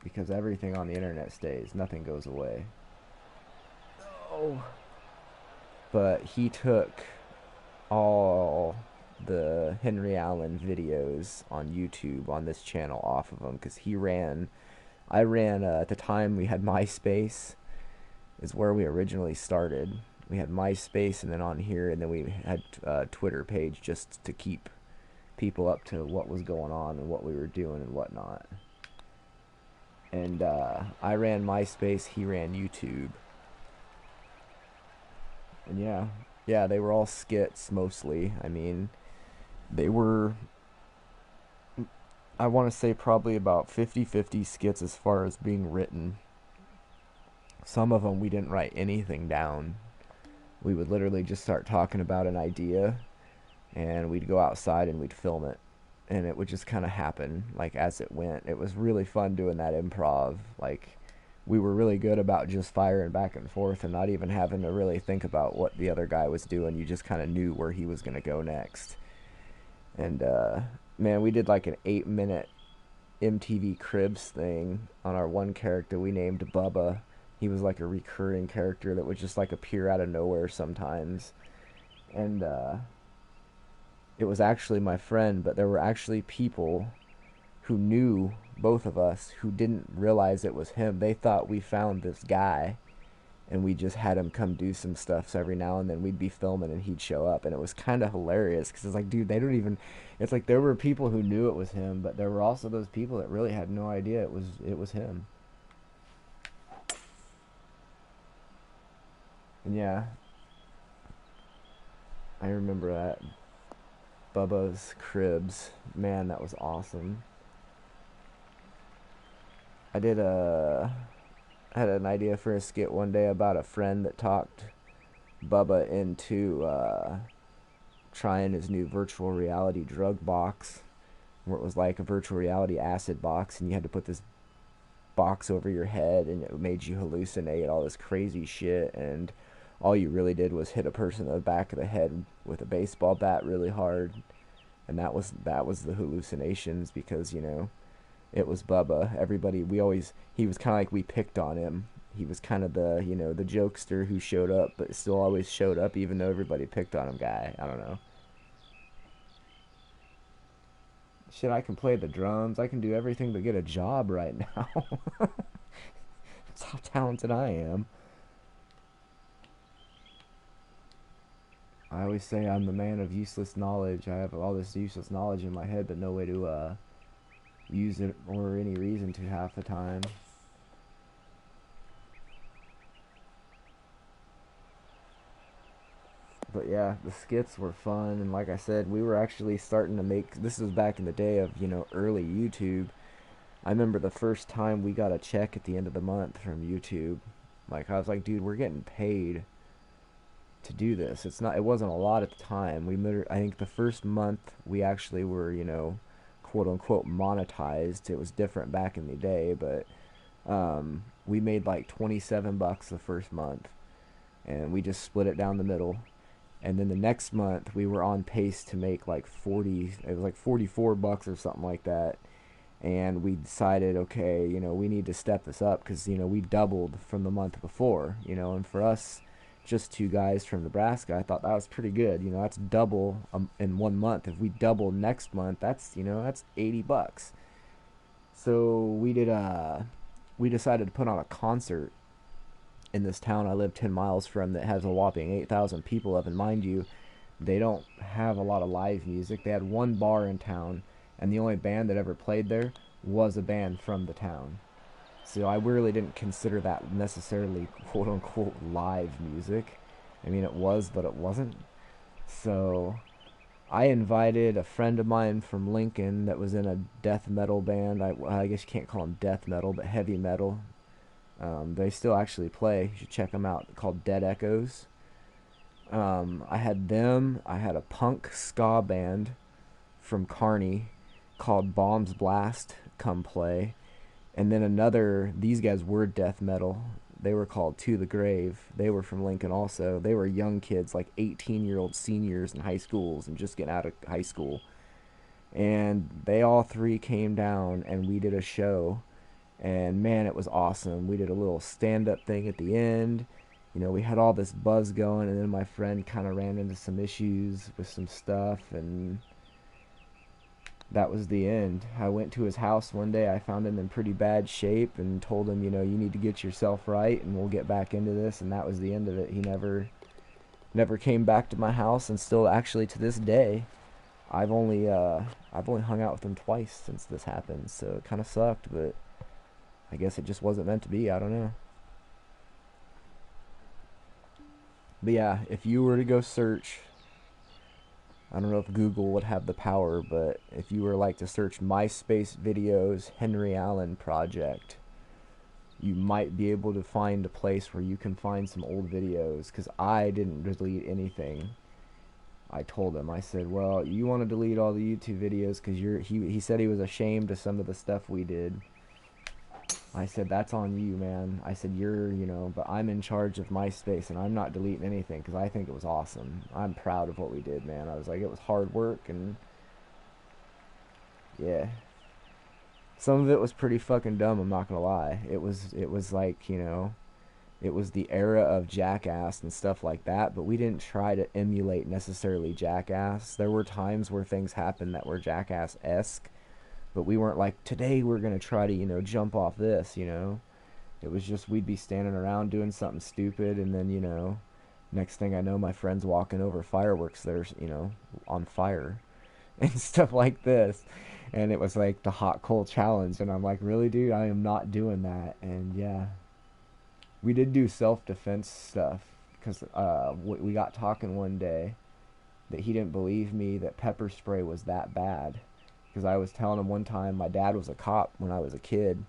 because everything on the internet stays. Nothing goes away. Oh. But he took all the Henry Allen videos on YouTube on this channel off of him, because I ran, at the time we had MySpace, is where we originally started. We had MySpace, and then on here, and then we had a Twitter page just to keep people up to what was going on and what we were doing and whatnot. And I ran MySpace, he ran YouTube. And yeah, they were all skits mostly. I mean, they were, I want to say, probably about 50-50 skits as far as being written. Some of them we didn't write anything down. We would literally just start talking about an idea, and we'd go outside and we'd film it, and it would just kind of happen like as it went. It was really fun doing that improv. Like, we were really good about just firing back and forth and not even having to really think about what the other guy was doing. You just kind of knew where he was going to go next. And man, we did like an 8-minute MTV Cribs thing on our one character we named Bubba. He was like a recurring character that would just like appear out of nowhere sometimes. And it was actually my friend, but there were actually people who knew both of us who didn't realize it was him. They thought we found this guy and we just had him come do some stuff. So every now and then we'd be filming and he'd show up, and it was kind of hilarious, because it's like, dude, they don't even, it's like there were people who knew it was him, but there were also those people that really had no idea it was him. And yeah, I remember that Bubba's Cribs. Man, that was awesome. I did had an idea for a skit one day about a friend that talked Bubba into trying his new virtual reality drug box, where it was like a virtual reality acid box, and you had to put this box over your head, and it made you hallucinate all this crazy shit, and all you really did was hit a person in the back of the head with a baseball bat really hard, and that was the hallucinations, because it was Bubba. He was kind of like, we picked on him. He was kind of the jokester who showed up, but still always showed up even though everybody picked on him guy. I don't know. Shit, I can play the drums. I can do everything but get a job right now. That's how talented I am. I always say I'm the man of useless knowledge. I have all this useless knowledge in my head, but no way to use it or any reason to half the time. But yeah, the skits were fun, and like I said, we were actually starting to make. This was back in the day of early YouTube. I remember the first time we got a check at the end of the month from YouTube. Like I was like, dude, we're getting paid to do this. It's not. It wasn't a lot at the time. I think the first month we actually were, quote unquote monetized. It was different back in the day, but we made like 27 bucks the first month, and we just split it down the middle. And then the next month we were on pace to make like 40. It was like 44 bucks or something like that. And we decided, okay, we need to step this up because we doubled from the month before, and for us just two guys from Nebraska, I thought that was pretty good. That's double in 1 month. If we double next month, that's 80 bucks. So we decided to put on a concert in this town I live 10 miles from that has a whopping 8,000 people of, and mind you, they don't have a lot of live music. They had one bar in town, and the only band that ever played there was a band from the town. So I really didn't consider that necessarily quote unquote live music. I mean, it was, but it wasn't. So I invited a friend of mine from Lincoln that was in a death metal band. I guess you can't call them death metal, but heavy metal. They still actually play. You should check them out. Called Dead Echoes. I had them. I had a punk ska band from Kearney called Bombs Blast come play. And then these guys were death metal. They were called To the Grave. They were from Lincoln also. They were young kids, like 18-year-old seniors in high schools and just getting out of high school. And they all three came down and we did a show. And man, it was awesome. We did a little stand-up thing at the end. We had all this buzz going, and then my friend kind of ran into some issues with some stuff, and that was the end. I went to his house one day. I found him in pretty bad shape and told him, you need to get yourself right and we'll get back into this, and that was the end of it. He never came back to my house, and still actually to this day I've only hung out with him twice since this happened. So it kind of sucked, but I guess it just wasn't meant to be. I don't know. But yeah, if you were to go search, I don't know if Google would have the power, but if you were like to search MySpace videos Henry Allen project, you might be able to find a place where you can find some old videos, because I didn't delete anything. I told him, I said, well, you want to delete all the YouTube videos because he said he was ashamed of some of the stuff we did. I said, that's on you, man. I said, but I'm in charge of MySpace, and I'm not deleting anything because I think it was awesome. I'm proud of what we did, man. I was like, it was hard work, and yeah. Some of it was pretty fucking dumb, I'm not gonna lie. It was like, it was the era of Jackass and stuff like that, but we didn't try to emulate necessarily Jackass. There were times where things happened that were Jackass-esque, but we weren't like, today we're going to try to, jump off this. It was just we'd be standing around doing something stupid, and then, next thing I know, my friend's walking over fireworks that are, on fire and stuff like this. And it was like the hot coal challenge, and I'm like, really, dude? I am not doing that. And yeah, we did do self-defense stuff because we got talking one day that he didn't believe me that pepper spray was that bad, because I was telling him one time my dad was a cop when I was a kid,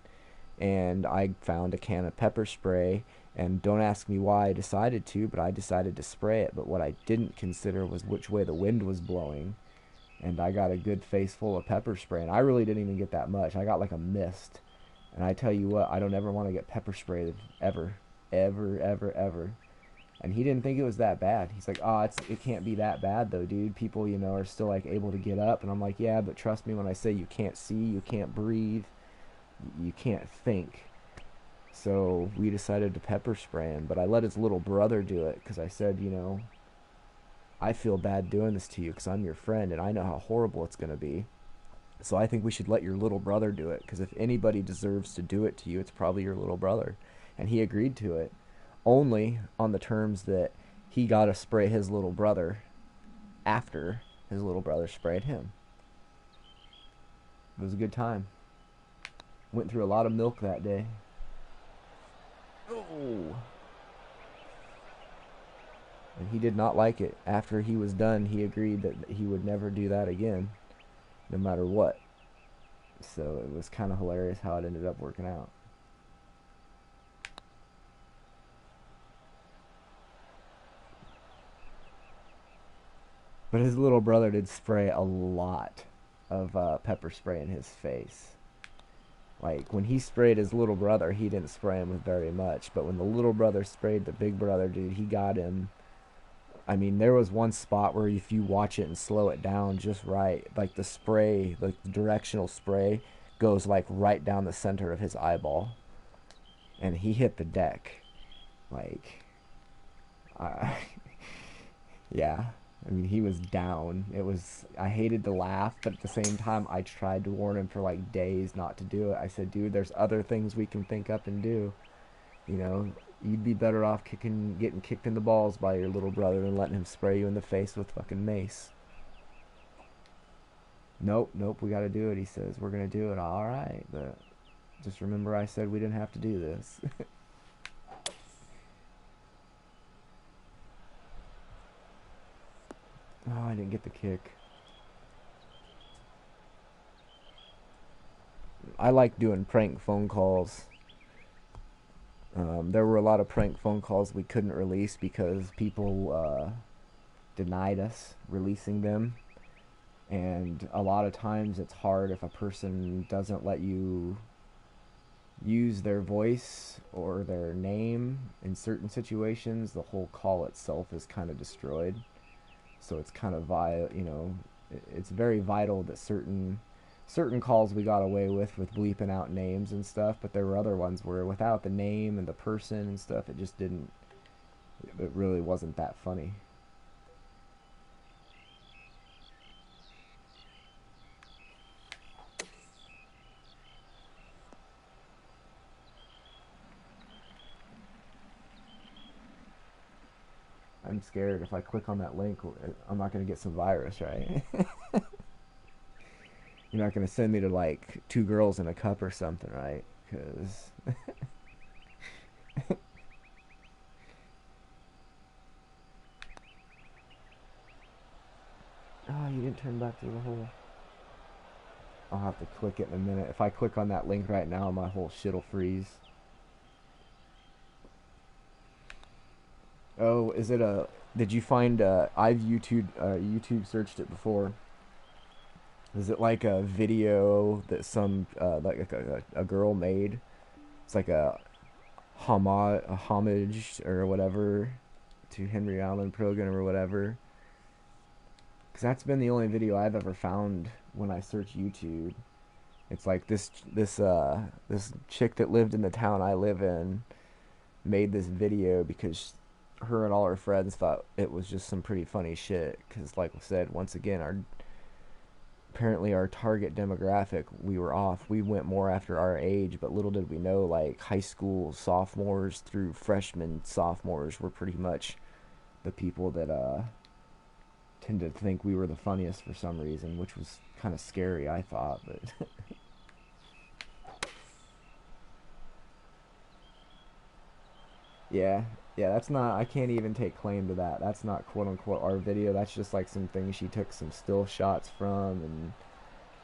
and I found a can of pepper spray, and don't ask me why I decided to, but I decided to spray it. But what I didn't consider was which way the wind was blowing, and I got a good face full of pepper spray, and I really didn't even get that much. I got like a mist. And I tell you what, I don't ever want to get pepper sprayed ever, ever, ever, ever. And he didn't think it was that bad. He's like, oh, it can't be that bad though, dude. People, are still like able to get up. And I'm like, yeah, but trust me when I say you can't see, you can't breathe, you can't think. So we decided to pepper spray him, but I let his little brother do it because I said, I feel bad doing this to you because I'm your friend and I know how horrible it's going to be. So I think we should let your little brother do it, because if anybody deserves to do it to you, it's probably your little brother. And he agreed to it, only on the terms that he got to spray his little brother after his little brother sprayed him. It was a good time. Went through a lot of milk that day. Oh. And he did not like it. After he was done, he agreed that he would never do that again, no matter what. So it was kind of hilarious how it ended up working out. But his little brother did spray a lot of pepper spray in his face. Like, when he sprayed his little brother, he didn't spray him with very much. But when the little brother sprayed the big brother, dude, he got him. I mean, there was one spot where if you watch it and slow it down just right, like the spray, like the directional spray, goes like right down the center of his eyeball. And he hit the deck. Like, uh, yeah. I mean, he was down. It was, I hated to laugh, but at the same time, I tried to warn him for like days not to do it. I said, dude, there's other things we can think up and do. You know, you'd be better off getting kicked in the balls by your little brother than letting him spray you in the face with fucking mace. Nope, nope, we gotta do it, he says. We're gonna do it. Alright, but just remember I said we didn't have to do this. Oh, I didn't get the kick. I like doing prank phone calls. There were a lot of prank phone calls we couldn't release because people denied us releasing them. And a lot of times it's hard if a person doesn't let you use their voice or their name in certain situations. The whole call itself is kind of destroyed. So it's kind of it's very vital that certain calls we got away with bleeping out names and stuff, but there were other ones where without the name and the person and stuff, it really wasn't that funny. I'm scared if I click on that link, I'm not going to get some virus, right? You're not going to send me to like two girls in a cup or something, right? Because oh, you didn't turn back through the hole. I'll have to click it in a minute. If I click on that link right now, my whole shit'll freeze. Oh, is it a? Did you find? I've YouTube searched it before. Is it like a video that some like a girl made? It's like a homage or whatever to Henry Allen Progan or whatever. Because that's been the only video I've ever found when I search YouTube. It's like this chick that lived in the town I live in made this video because her and all her friends thought it was just some pretty funny shit. Because like I said, once again, apparently our target demographic, we were off. We went more after our age, but little did we know, like high school sophomores through freshmen sophomores were pretty much the people that tended to think we were the funniest for some reason, which was kind of scary, I thought, but yeah. Yeah, that's not, I can't even take claim to that. That's not quote unquote our video. That's just like some things she took some still shots from. And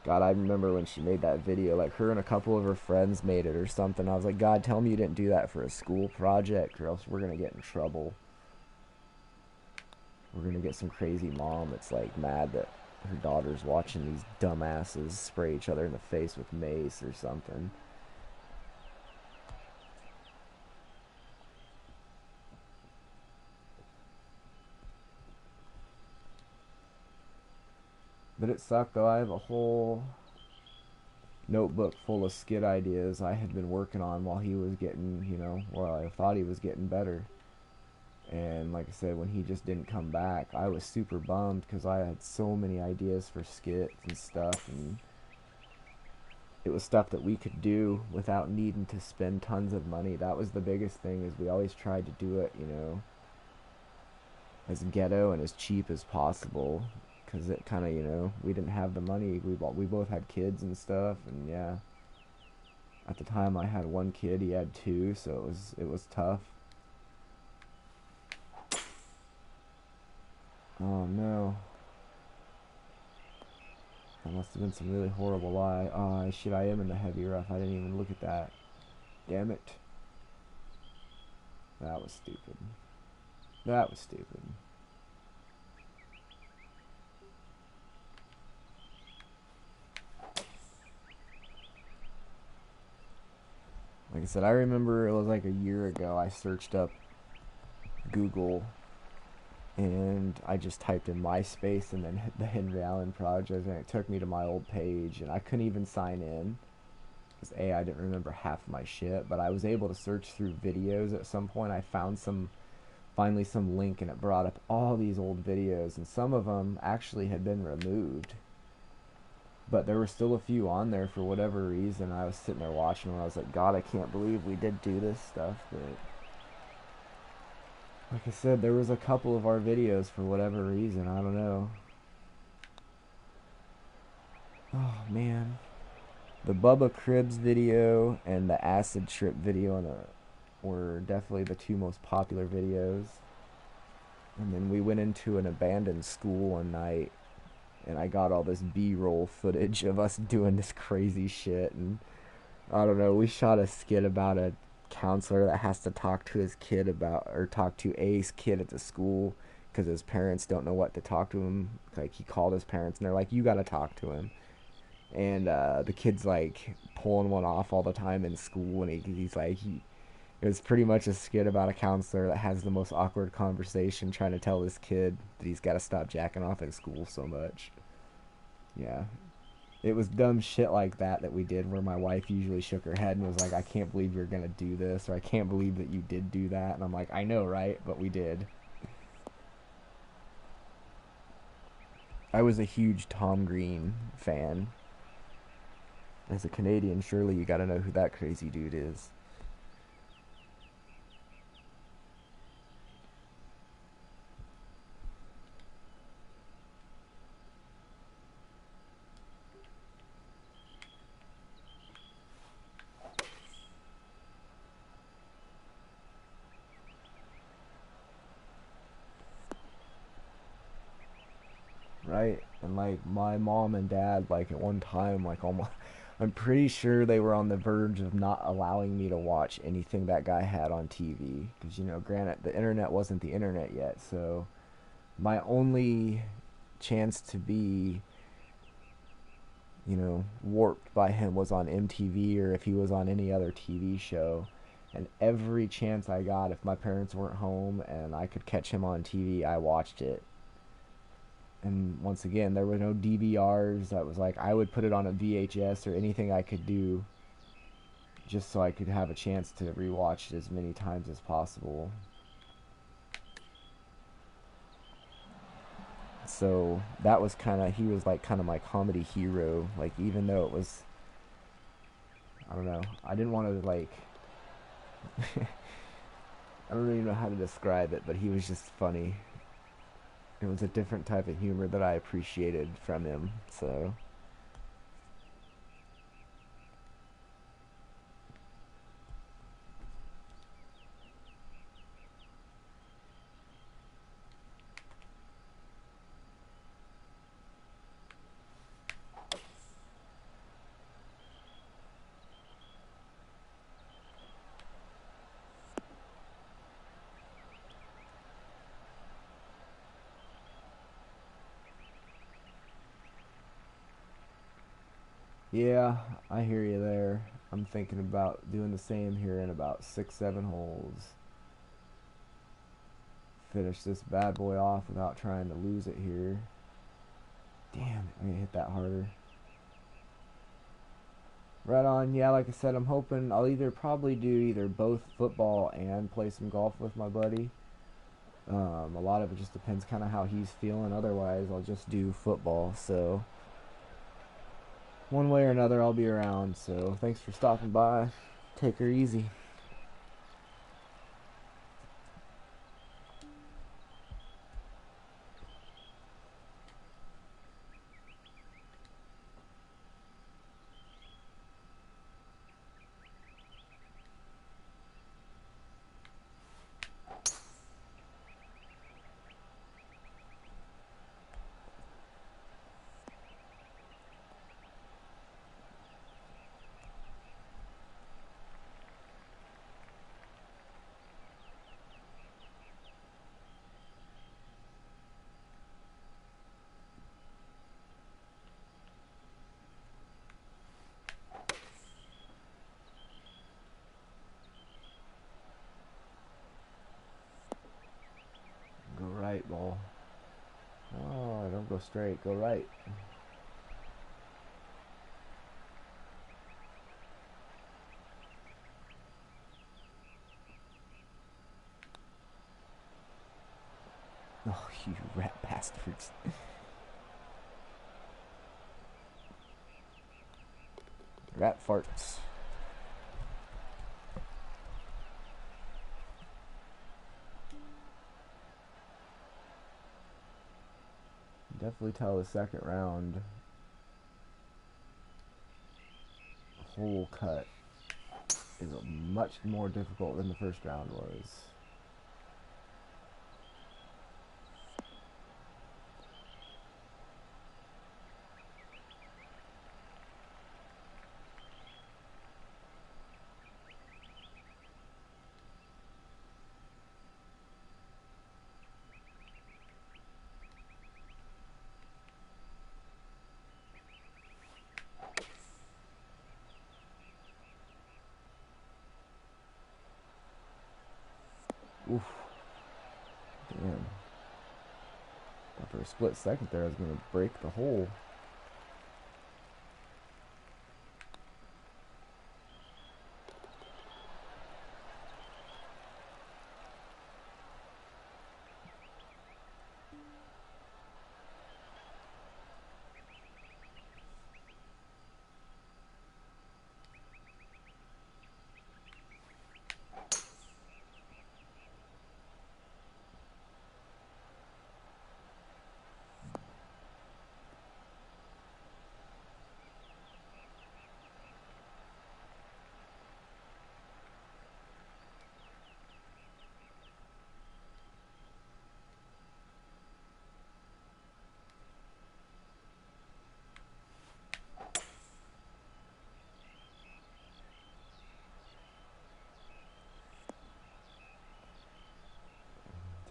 God, I remember when she made that video, like her and a couple of her friends made it or something. I was like, God, tell me you didn't do that for a school project or else we're going to get in trouble. We're going to get some crazy mom that's like mad that her daughter's watching these dumbasses spray each other in the face with mace or something. But it sucked though. I have a whole notebook full of skit ideas I had been working on while he was getting, well, I thought he was getting better. And like I said, when he just didn't come back, I was super bummed because I had so many ideas for skits and stuff. And it was stuff that we could do without needing to spend tons of money. That was the biggest thing, is we always tried to do it, as ghetto and as cheap as possible, because it kind of, we didn't have the money. We both had kids and stuff, and yeah, at the time I had one kid, he had two, so it was tough. Oh no, that must have been some really horrible lie. Oh shit, I am in the heavy rough. I didn't even look at that. Damn it. That was stupid. That was stupid. Like I said, I remember it was like a year ago. I searched up Google and I just typed in MySpace and then the Henry Allen Project, and it took me to my old page, and I couldn't even sign in because I didn't remember half of my shit. But I was able to search through videos at some point. I found finally some link, and it brought up all these old videos, and some of them actually had been removed. But there were still a few on there for whatever reason. I was sitting there watching them. I was like, God, I can't believe we did do this stuff. But like I said, there was a couple of our videos for whatever reason. I don't know. Oh, man. The Bubba Cribs video and the Acid Trip video were definitely the two most popular videos. And then we went into an abandoned school one night, and I got all this B-roll footage of us doing this crazy shit. And I don't know, we shot a skit about a counselor that has to talk to his kid about, or talk to A's kid at the school because his parents don't know what to talk to him. Like, he called his parents and they're like, you gotta talk to him. And the kid's like pulling one off all the time in school, and he's like, it was pretty much a skit about a counselor that has the most awkward conversation trying to tell this kid that he's got to stop jacking off at school so much. Yeah. It was dumb shit like that we did, where my wife usually shook her head and was like, I can't believe you're going to do this, or I can't believe that you did do that. And I'm like, I know, right? But we did. I was a huge Tom Green fan. As a Canadian, surely you got to know who that crazy dude is. Right? And like my mom and dad, like at one time, like almost, I'm pretty sure they were on the verge of not allowing me to watch anything that guy had on TV. Because, granted, the internet wasn't the internet yet. So my only chance to be, warped by him was on MTV, or if he was on any other TV show. And every chance I got, if my parents weren't home and I could catch him on TV, I watched it. And once again, there were no DVRs. That was like, I would put it on a VHS or anything I could do just so I could have a chance to rewatch it as many times as possible. So that was he was like kind of my comedy hero. Like, even though it was, I don't know, I didn't want to like, I don't even know how to describe it, but he was just funny. It was a different type of humor that I appreciated from him, so. Yeah, I hear you there. I'm thinking about doing the same here in about 6, 7 holes. Finish this bad boy off without trying to lose it here. Damn, I need to hit that harder. Right on. Yeah, like I said, I'm hoping I'll probably do either both football and play some golf with my buddy. A lot of it just depends kind of how he's feeling. Otherwise, I'll just do football. So one way or another, I'll be around. So thanks for stopping by. Take her easy. Go right, ball. Oh, don't go straight. Go right. Oh, you rat bastards. Rat farts. Definitely tell the second round hole cut is much more difficult than the first round was. Oof. Damn. After a split second there, I was going to break the hole.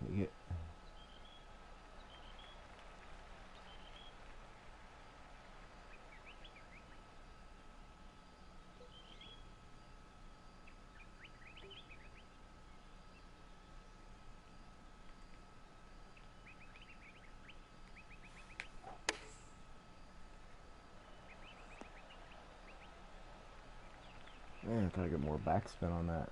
Take it. Man, I gotta get more backspin on that.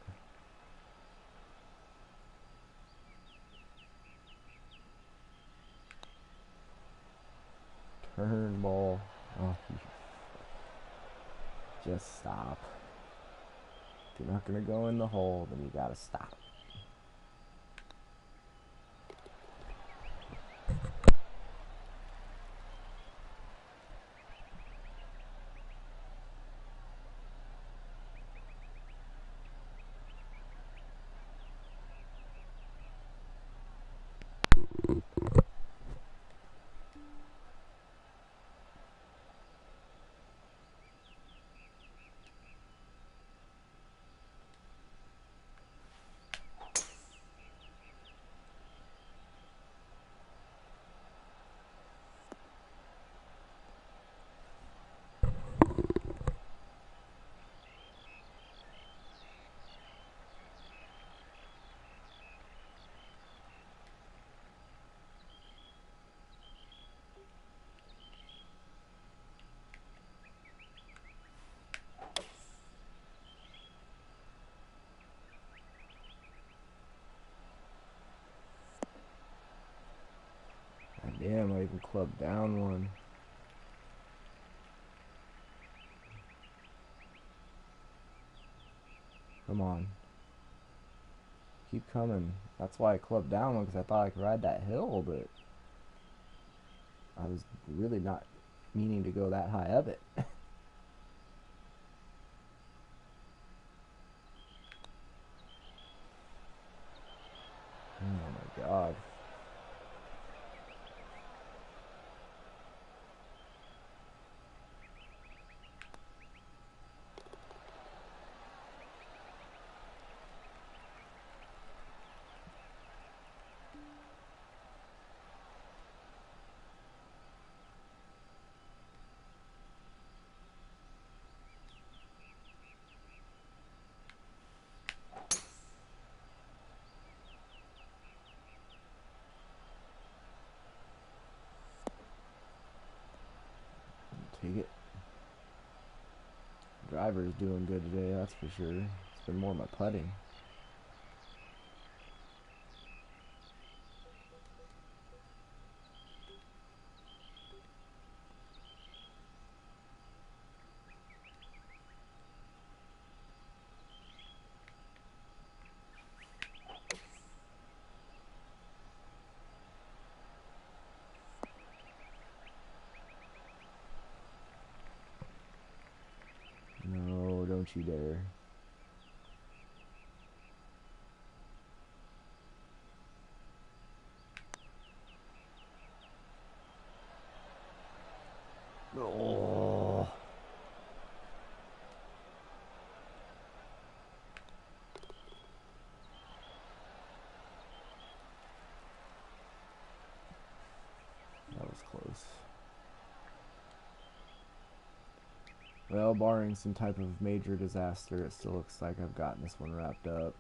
Turn ball. Oh, just stop. If you're not gonna go in the hole, then you gotta stop. God damn, I even clubbed down one. Come on. Keep coming. That's why I clubbed down one, because I thought I could ride that hill, but I was really not meaning to go that high up it. Oh my god. Take it. Driver's doing good today, that's for sure. It's been more my putting. No, don't you dare. Oh. That was close. Well, barring some type of major disaster, it still looks like I've gotten this one wrapped up.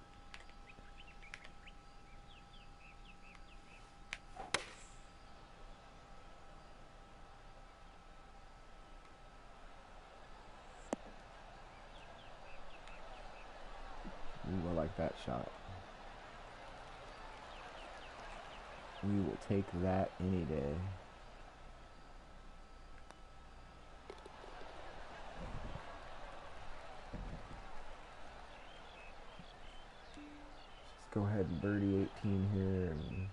Ooh, I like that shot. We will take that any day. Let's go ahead and birdie 18 here and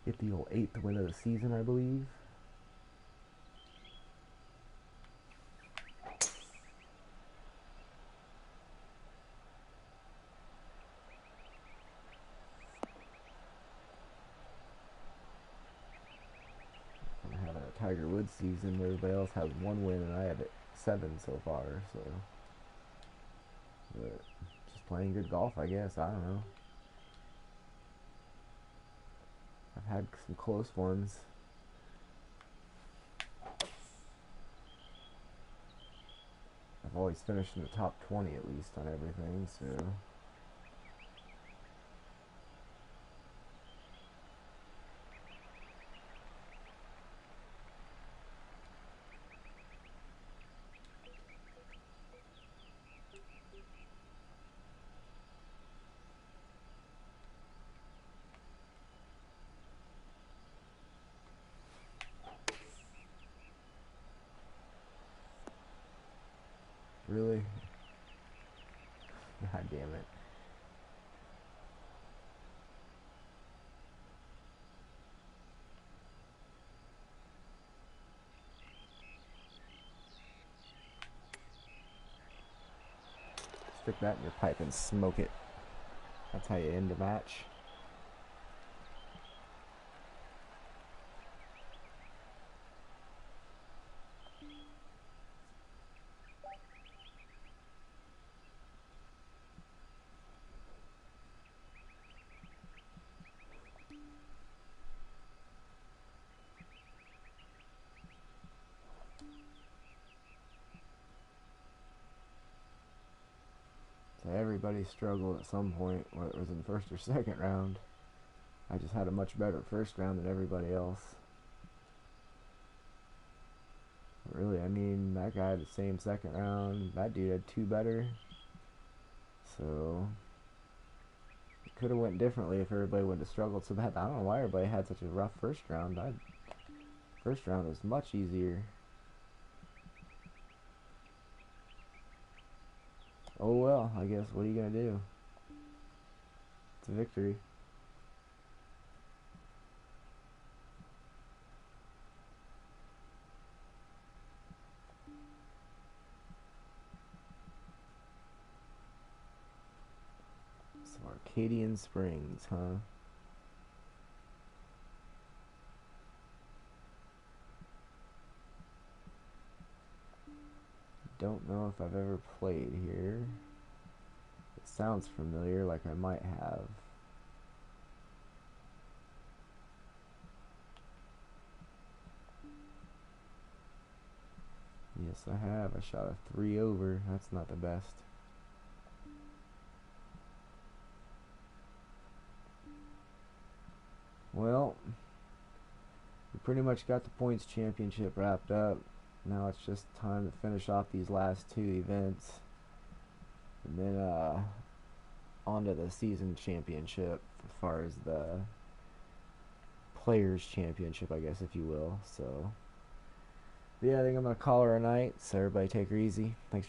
get the old 8th win of the season, I believe. I'm having a Tiger Woods season where everybody else has 1 win and I have 7 so far, so. But just playing good golf, I guess. I don't know. I've had some close ones. I've always finished in the top 20 at least on everything, so. Really? God damn it. Stick that in your pipe and smoke it. That's how you end a match. So everybody struggled at some point, whether it was in the first or second round. I just had a much better first round than everybody else. But really, I mean, that guy had the same second round. That dude had 2 better. So it could have went differently if everybody wouldn't have struggled so bad. I don't know why everybody had such a rough first round. First round was much easier. Oh well, I guess. What are you gonna do? It's a victory. So Arcadian Springs, huh? Don't know if I've ever played here. It sounds familiar, like I might have. Yes, I have. I shot a 3 over. That's not the best. Well, we pretty much got the points championship wrapped up. Now it's just time to finish off these last 2 events. And then on to the season championship as far as the players championship, I guess, if you will. So yeah, I think I'm gonna call her a night. So everybody take her easy. Thanks.